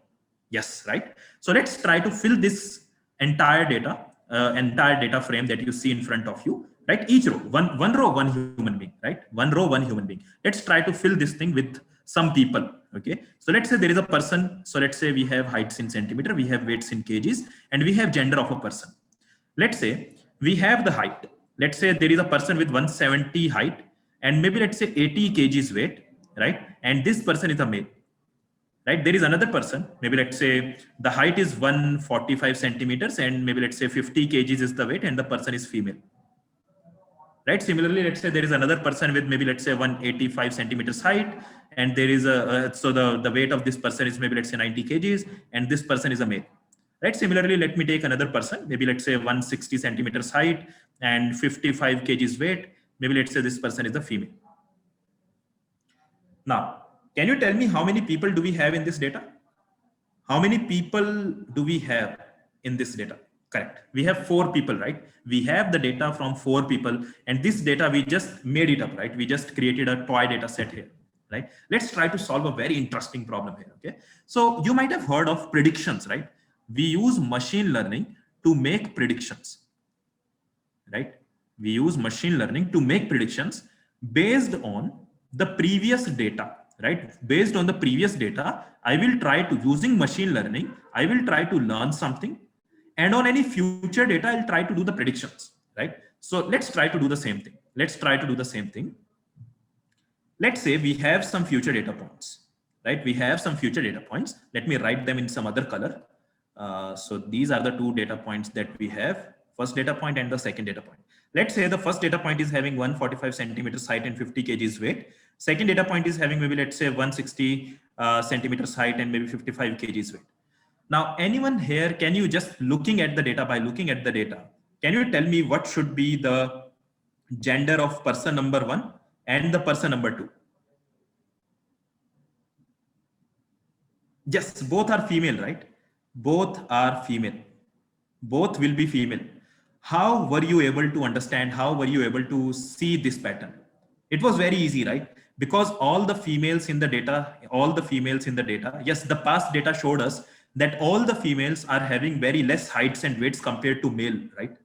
Yes, right? So let's try to fill this entire data frame that you see in front of you, right? Each row, one row, one human being, right? One row, one human being. Let's try to fill this thing with some people. Okay, so let's say there is a person. So let's say we have heights in centimeter, we have weights in kgs, and we have gender of a person. Let's say we have the height. Let's say there is a person with 170 height and maybe let's say 80 kgs weight, right? And this person is a male. Right, there is another person, maybe let's say the height is 145 centimeters and maybe let's say 50 kgs is the weight and the person is female. Right, similarly, let's say there is another person with maybe let's say 185 centimeters height and there is so the weight of this person is maybe let's say 90 kgs and this person is a male. Right, similarly, let me take another person, maybe let's say 160 centimeters height and 55 kgs weight, maybe let's say this person is a female. Now, can you tell me how many people do we have in this data? How many people do we have in this data? Correct. We have 4 people, right? We have the data from 4 people and this data, we just made it up, right? We just created a toy data set here, right? Let's try to solve a very interesting problem here, okay? So you might have heard of predictions, right? We use machine learning to make predictions, right? We use machine learning to make predictions based on the previous data, right? Based on the previous data, I will try to, using machine learning, I will try to learn something, and on any future data, I'll try to do the predictions, right? So let's try to do the same thing. let's try to do the same thing. Let's say we have some future data points, right? We have some future data points. Let me write them in some other color. So these are the two data points that we have, first data point and the second data point. Let's say the first data point is having 145 centimeters height and 50 kgs weight. Second data point is having maybe, let's say 160 centimeters height and maybe 55 kgs weight. Now, anyone here, can you just looking at the data, by looking at the data, can you tell me what should be the gender of person number 1 and the person number 2? Yes, both are female, right? Both are female. Both will be female. How were you able to understand? How were you able to see this pattern? It was very easy, right? Because all the females in the data, yes, the past data showed us that all the females are having very less heights and weights compared to male, right?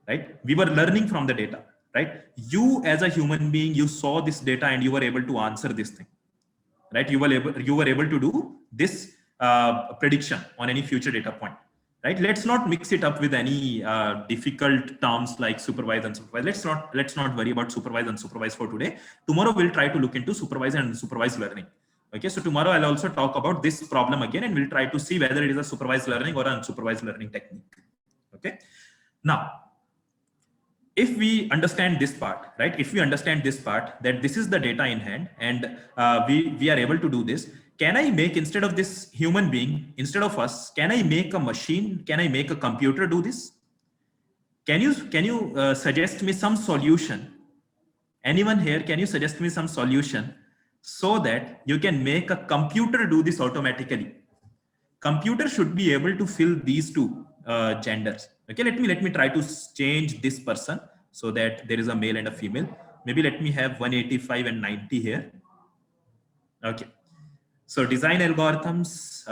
Right? We were learning from the data, right? You as a human being, you saw this data and you were able to answer this thing, right? You were able to do this prediction on any future data point, right? Let's not mix it up with any difficult terms like supervised and unsupervised. Let's not worry about supervised and unsupervised for today. Tomorrow we'll try to look into supervised and unsupervised learning. Okay, so tomorrow I'll also talk about this problem again, and we'll try to see whether it is a supervised learning or an unsupervised learning technique. Okay, now if we understand this part, right? If we understand this part, that this is the data in hand, and we are able to do this, can I make, instead of this human being, instead of us, can I make a machine? Can I make a computer do this? Can you suggest me some solution? Anyone here, can you suggest me some solution so that you can make a computer do this automatically? Computer should be able to fill these two genders. Okay, let me try to change this person so that there is a male and a female. Maybe let me have 185 and 90 here. Okay, so design algorithms,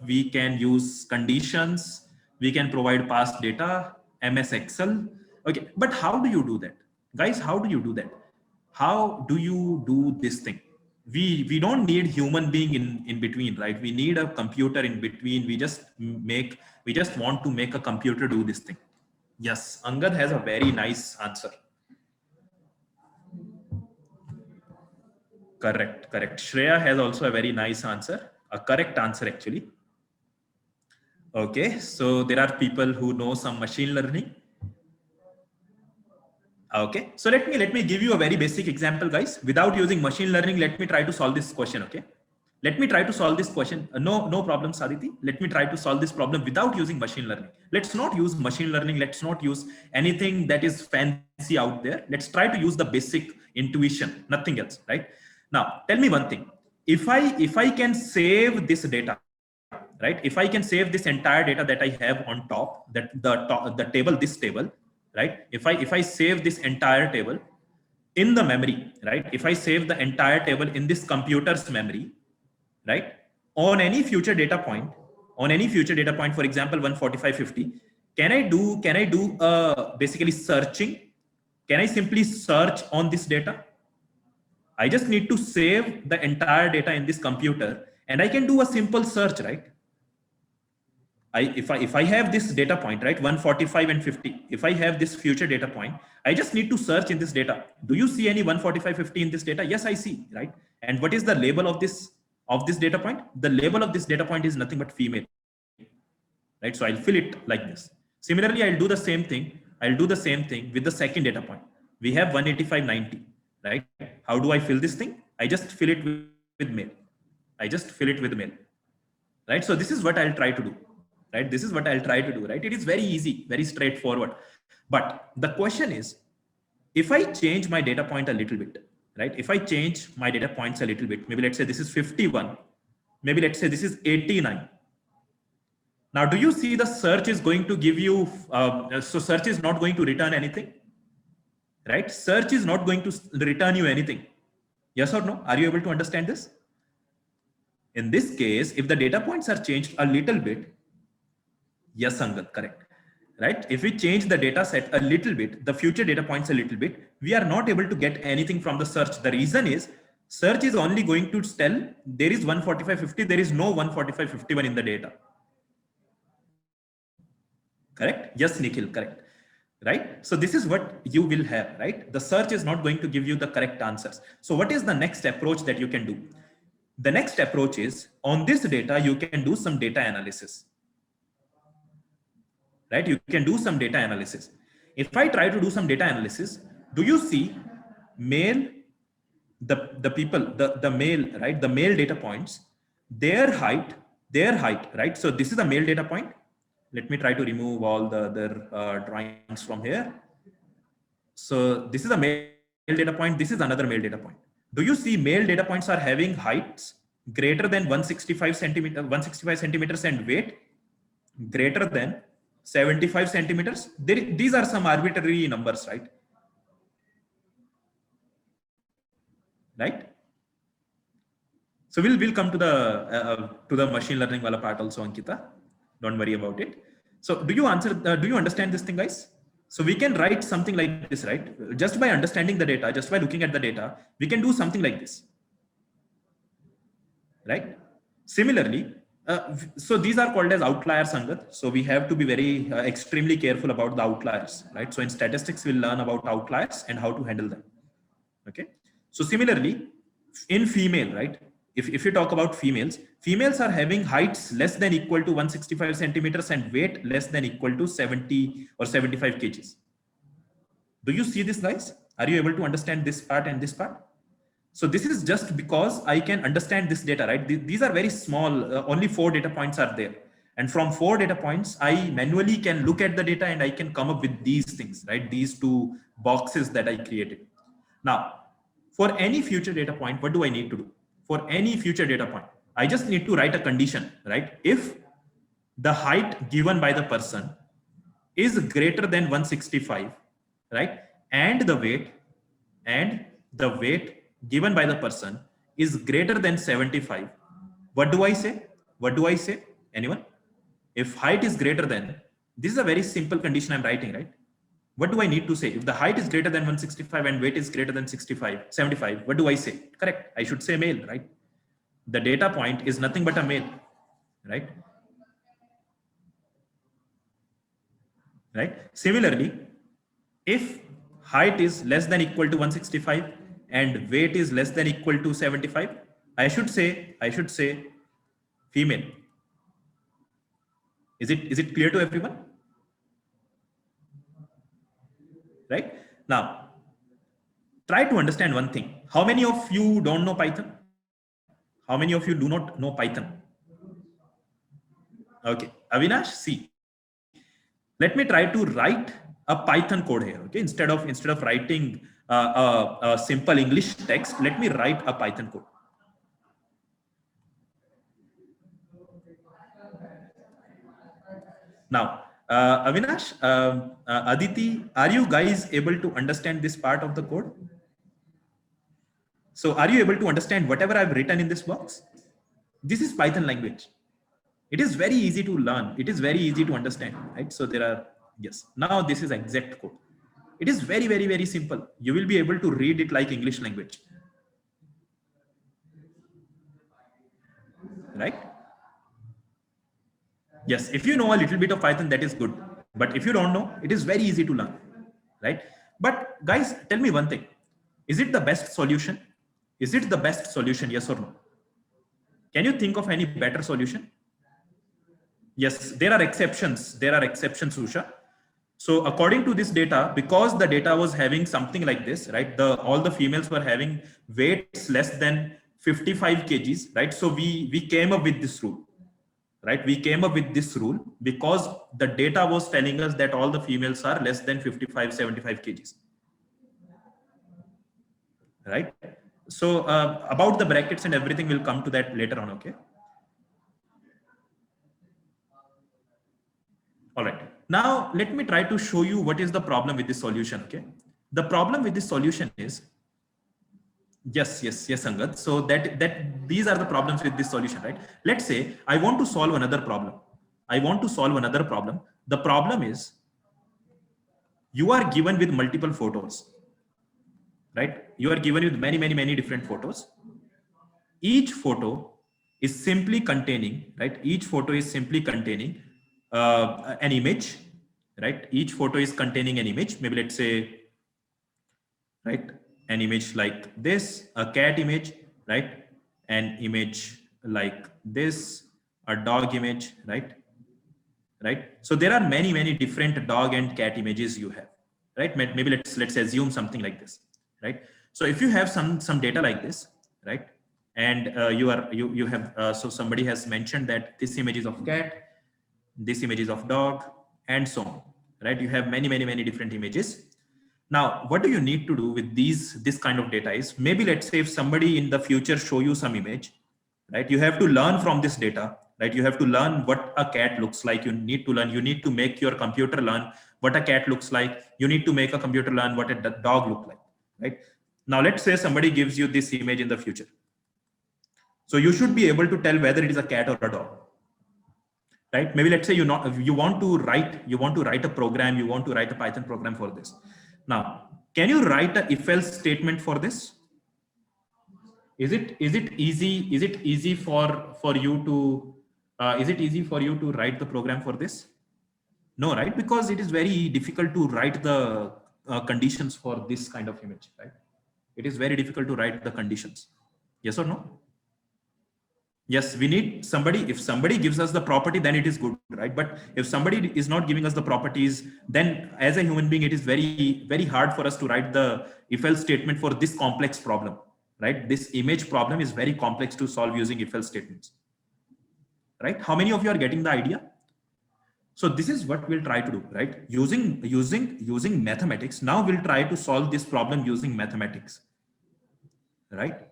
we can use conditions, we can provide past data, MS Excel. Okay, but how do you do that, guys? How do you do that? How do you do this thing? We don't need human being in between, right? We need a computer in between. We just want to make a computer do this thing. Yes, Angad has a very nice answer. Correct. Shreya has also a very nice answer, a correct answer actually. Okay, so there are people who know some machine learning. Okay, so let me give you a very basic example, guys. Without using machine learning, let me try to solve this question. Okay, let me try to solve this question. No problem, Saditi. Let me try to solve this problem without using machine learning. Let's not use machine learning. Let's not use anything that is fancy out there. Let's try to use the basic intuition, nothing else, right? Now, tell me one thing. If I can save this data, right? If I can save this entire data that I have on top, the table, this table, right? If I save this entire table in the memory, right? If I save the entire table in this computer's memory, right? On any future data point, for example, 14550, can I do basically searching? Can I simply search on this data? I just need to save the entire data in this computer and I can do a simple search, right? If I have this data point, right, 145 and 50, if I have this future data point, I just need to search in this data. Do you see any 145, 50 in this data? Yes, I see, right? And what is the label of this data point? The label of this data point is nothing but female, right? So I'll fill it like this. Similarly, I'll do the same thing. With the second data point. We have 185, 90, right? How do I fill this thing? I just fill it with male. Right? So this is what I'll try to do. Right? This is what I'll try to do, right? It is very easy, very straightforward. But the question is, if I change my data point a little bit, right? If I change my data points a little bit, maybe let's say this is 51, maybe let's say this is 89. Now, do you see the search is going to give you, so search is not going to return anything, right? Search is not going to return you anything. Yes or no? Are you able to understand this? In this case, if the data points are changed a little bit, yes, Angad, correct. Right? If we change the data set a little bit, the future data points a little bit, we are not able to get anything from the search. The reason is search is only going to tell there is 145.50, there is no 145.51 in the data. Correct? Yes, Nikhil, correct. right? So this is what you will have, right? The search is not going to give you the correct answers. So what is the next approach that you can do? The next approach is, on this data, you can do some data analysis, right? You can do some data analysis. If I try to do some data analysis, do you see male, the people, the male, right? The male data points, their height, right? So this is a male data point. Let me try to remove all the other drawings from here. So this is a male data point. This is another male data point. Do you see male data points are having heights greater than 165 centimeters and weight greater than 75 centimeters? These are some arbitrary numbers, right? Right? So we'll come to the machine learning wala part also, Ankita. Don't worry about it. So do you understand this thing, guys? So we can write something like this, right? Just by understanding the data, just by looking at the data, we can do something like this, right? Similarly, so these are called as outliers, Sangat. So we have to be very extremely careful about the outliers, right? So in statistics, we'll learn about outliers and how to handle them. Okay. So similarly, in female, right? If you talk about females are having heights less than equal to 165 centimeters and weight less than equal to 70 or 75 kgs. Do you see this, guys? Are you able to understand this part and this part? So this is just because I can understand this data, right? These are very small, only 4 data points are there. And from 4 data points, I manually can look at the data and I can come up with these things, right? These 2 boxes that I created. Now, for any future data point, what do I need to do? For any future data point, I just need to write a condition, right? If the height given by the person is greater than 165, right? And the weight given by the person is greater than 75. What do I say? What do I say? Anyone? If height is greater than, this is a very simple condition I'm writing, right? What do I need to say? If the height is greater than 165 and weight is greater than 75, what do I say? Correct. I should say male, right? The data point is nothing but a male, right? Right. Similarly, if height is less than equal to 165 and weight is less than equal to 75, I should say female. Is it clear to everyone? Right. Now, try to understand one thing. How many of you don't know Python? How many of you do not know Python? Okay, Avinash, see, let me try to write a Python code here. Okay, instead of writing a simple English text, let me write a Python code. Now, Avinash, Aditi, are you guys able to understand this part of the code? So are you able to understand whatever I've written in this box? This is Python language. It is very easy to learn. It is very easy to understand, right? So there are, yes, now this is exact code. It is very, very, very simple. You will be able to read it like English language, right? Yes, if you know a little bit of Python, that is good. But if you don't know, it is very easy to learn, right? But guys, tell me one thing. Is it the best solution? Is it the best solution? Yes or no? Can you think of any better solution? Yes, there are exceptions. There are exceptions, Usha. So according to this data, because the data was having something like this, right? All the females were having weights less than 55 kgs, right? So we came up with this rule, right? We came up with this rule because the data was telling us that all the females are less than 75 kgs, right? So about the brackets and everything, we'll come to that later on, okay? All right. Now, let me try to show you what is the problem with this solution, okay? The problem with this solution is, yes, Sangat. So that these are the problems with this solution, right? Let's say I want to solve another problem. I want to solve another problem. The problem is you are given with multiple photos, right? You are given with many different photos. Each photo is simply containing, right? Each photo is simply containing an image, right? Each photo is containing an image. Maybe let's say, right, an image like this, a cat image, right? An image like this, a dog image, right? Right. So there are many different dog and cat images you have, right? Maybe let's assume something like this, right? So if you have some data like this, right, and you have so somebody has mentioned that this image is of cat, this image is of dog, and so on, right? You have many different images. Now, what do you need to do with this kind of data is, maybe let's say if somebody in the future show you some image, right? You have to learn from this data, right? You have to learn what a cat looks like. You need to learn, you need to make your computer learn what a cat looks like. You need to make a computer learn what a dog look like, right? Now, let's say somebody gives you this image in the future. So you should be able to tell whether it is a cat or a dog, right? Maybe let's say you want to write a program, you want to write a Python program for this. Now, can you write a if else statement for this? Is it easy for you to write the program for this? No, right? Because it is very difficult to write the conditions for this kind of image, right? It is very difficult to write the conditions. Yes or no? Yes, we need somebody. If somebody gives us the property, then it is good, right? But if somebody is not giving us the properties, then as a human being, it is very hard for us to write the if else statement for this complex problem, right? This image problem is very complex to solve using if else statements, right? How many of you are getting the idea? So this is what we'll try to do, right? Using mathematics. Now we'll try to solve this problem using mathematics, right?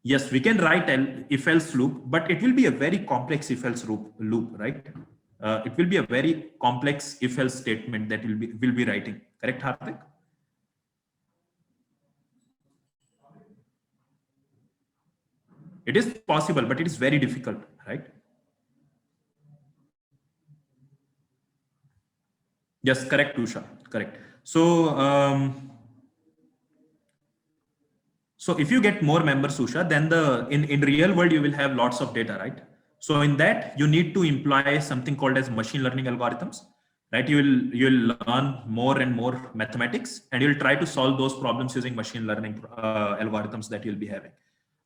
Yes, we can write an if else loop, but it will be a very complex if else loop, right? It will be a very complex if else statement that will be writing. Correct, Hardik? It is possible, but it is very difficult, right? Yes, correct, Tusha. Correct. So if you get more members, Susha, then in real world, you will have lots of data, right? So in that, you need to employ something called as machine learning algorithms, right? You'll learn more and more mathematics, and you'll try to solve those problems using machine learning algorithms that you'll be having.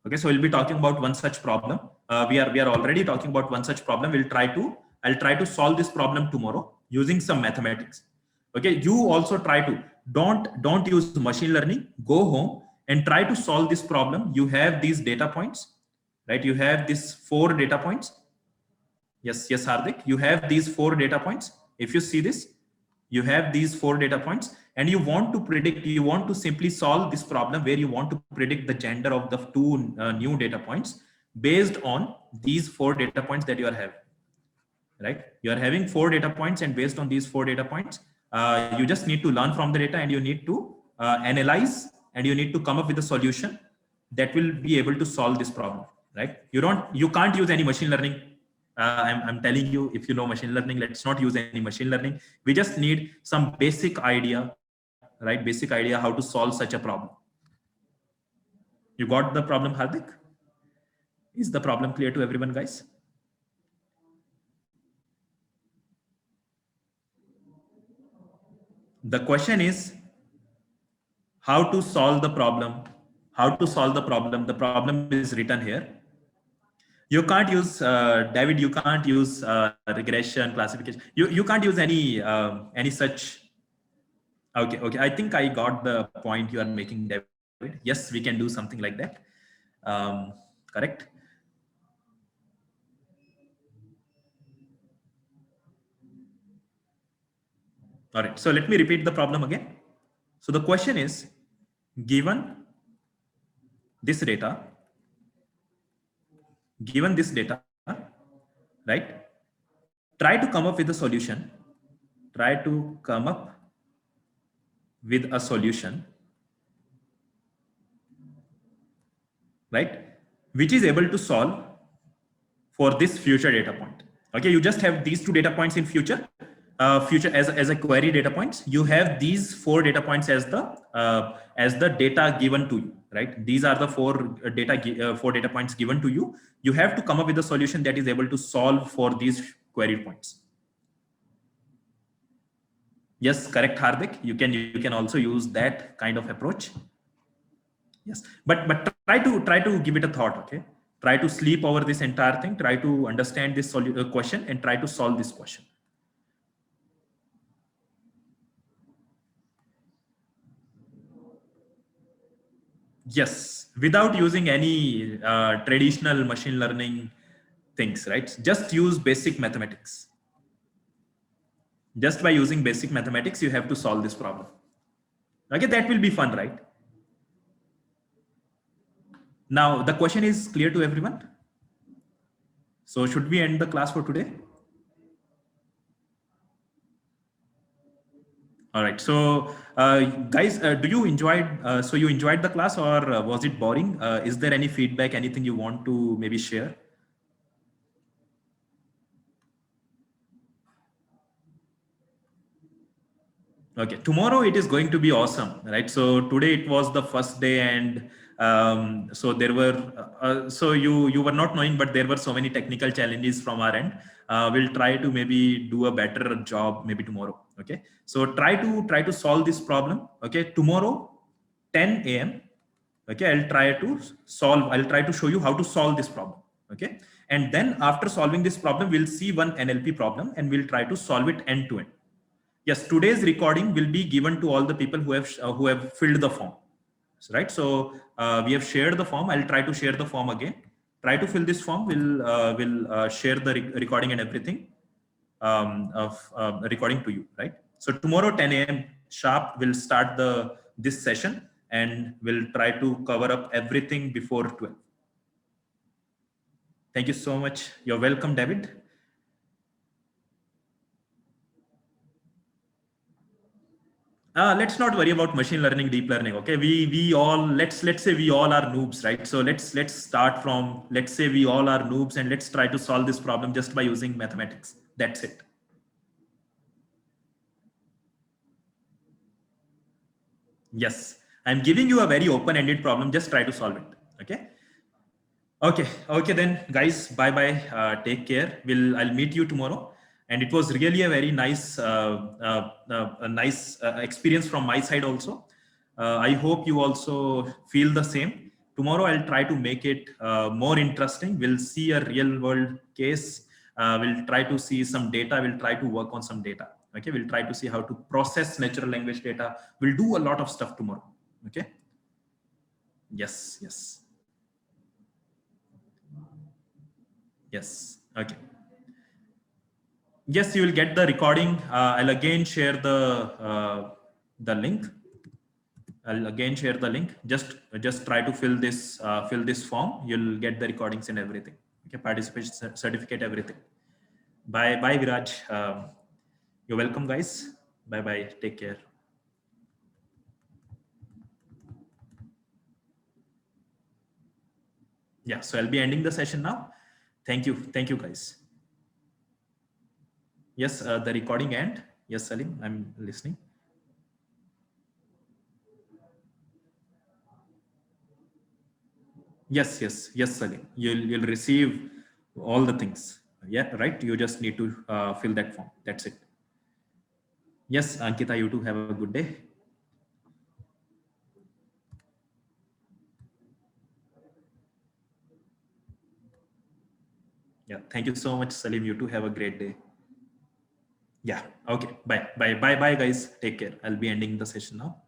Okay, so we'll be talking about one such problem. We are already talking about one such problem. I'll try to solve this problem tomorrow using some mathematics. Okay, you also try to don't use machine learning. Go home and try to solve this problem. You have these data points, right? You have these 4 data points. Yes, Hardik, you have these 4 data points. If you see this, you have these 4 data points, and you want to simply solve this problem where you want to predict the gender of the two new data points based on these 4 data points that you are having, right? You are having 4 data points, and based on these 4 data points, you just need to learn from the data, and you need to analyze, and you need to come up with a solution that will be able to solve this problem, right? You can't use any machine learning. I'm telling you, if you know machine learning, let's not use any machine learning. We just need some basic idea, right? Basic idea how to solve such a problem. You got the problem, Hardik? Is the problem clear to everyone, guys? The question is how to solve the problem. How to solve the problem. The problem is written here. You can't use David. You can't use regression classification. You can't use any such. Okay. I think I got the point you are making, David. Yes, we can do something like that. Correct. All right. So let me repeat the problem again. So the question is, given this data, right? Try to come up with a solution. Try to come up with a solution, right? Which is able to solve for this future data point. Okay, you just have these 2 data points in future. Future as a query data points. You have these 4 data points as the data given to you, right? These are the 4 data points given to you. You have to come up with a solution that is able to solve for these query points. Yes, correct, Hardik. You can also use that kind of approach. Yes, but try to give it a thought. Okay, try to sleep over this entire thing. Try to understand this question and try to solve this question. Yes, without using any traditional machine learning things, right? Just use basic mathematics. Just by using basic mathematics, you have to solve this problem. Okay, that will be fun, right? Now, the question is clear to everyone. So, should we end the class for today? All right. So, guys, do you enjoyed? So, you enjoyed the class, or was it boring? Is there any feedback? Anything you want to maybe share? Okay, tomorrow it is going to be awesome, right? So today it was the first day, and so there were so you were not knowing, but there were so many technical challenges from our end. We'll try to maybe do a better job maybe tomorrow. Okay, so try to solve this problem. Okay, tomorrow 10 a.m. Okay, I'll try to show you how to solve this problem. Okay, and then after solving this problem, we'll see one NLP problem and we'll try to solve it end to end. Yes, today's recording will be given to all the people who have filled the form, right? So we have shared the form. I'll try to share the form again. Try to fill this form. We'll share the recording and everything of recording to you, right? So tomorrow 10 a.m. sharp we'll start the this session, and we'll try to cover up everything before 12. Thank you so much. You're welcome, David. Let's not worry about machine learning, deep learning. Okay, we all let's say we all are noobs, right? So let's start from, let's say we all are noobs, and let's try to solve this problem just by using mathematics. That's it. Yes, I'm giving you a very open-ended problem. Just try to solve it. Okay. Okay then, guys. Bye bye. Take care. I'll meet you tomorrow. And it was really a very nice, a nice experience from my side also. I hope you also feel the same. Tomorrow I'll try to make it more interesting. We'll see a real world case. We'll try to see some data. We'll try to work on some data. Okay. We'll try to see how to process natural language data. We'll do a lot of stuff tomorrow. Okay. Yes. Yes. Yes. Okay. Yes, you will get the recording. I'll again share the link. I'll again share the link. Just try to fill this form. You'll get the recordings and everything. Okay, participation certificate, everything. Bye, Viraj. You're welcome, guys. Bye. Take care. Yeah. So I'll be ending the session now. Thank you, guys. Yes, the recording end. Yes, Salim, I'm listening. Yes, Salim. You'll receive all the things. Yeah, right. You just need to fill that form. That's it. Yes, Ankita, you too have a good day. Yeah, thank you so much, Salim. You too have a great day. Yeah. Okay. Bye, guys. Take care. I'll be ending the session now.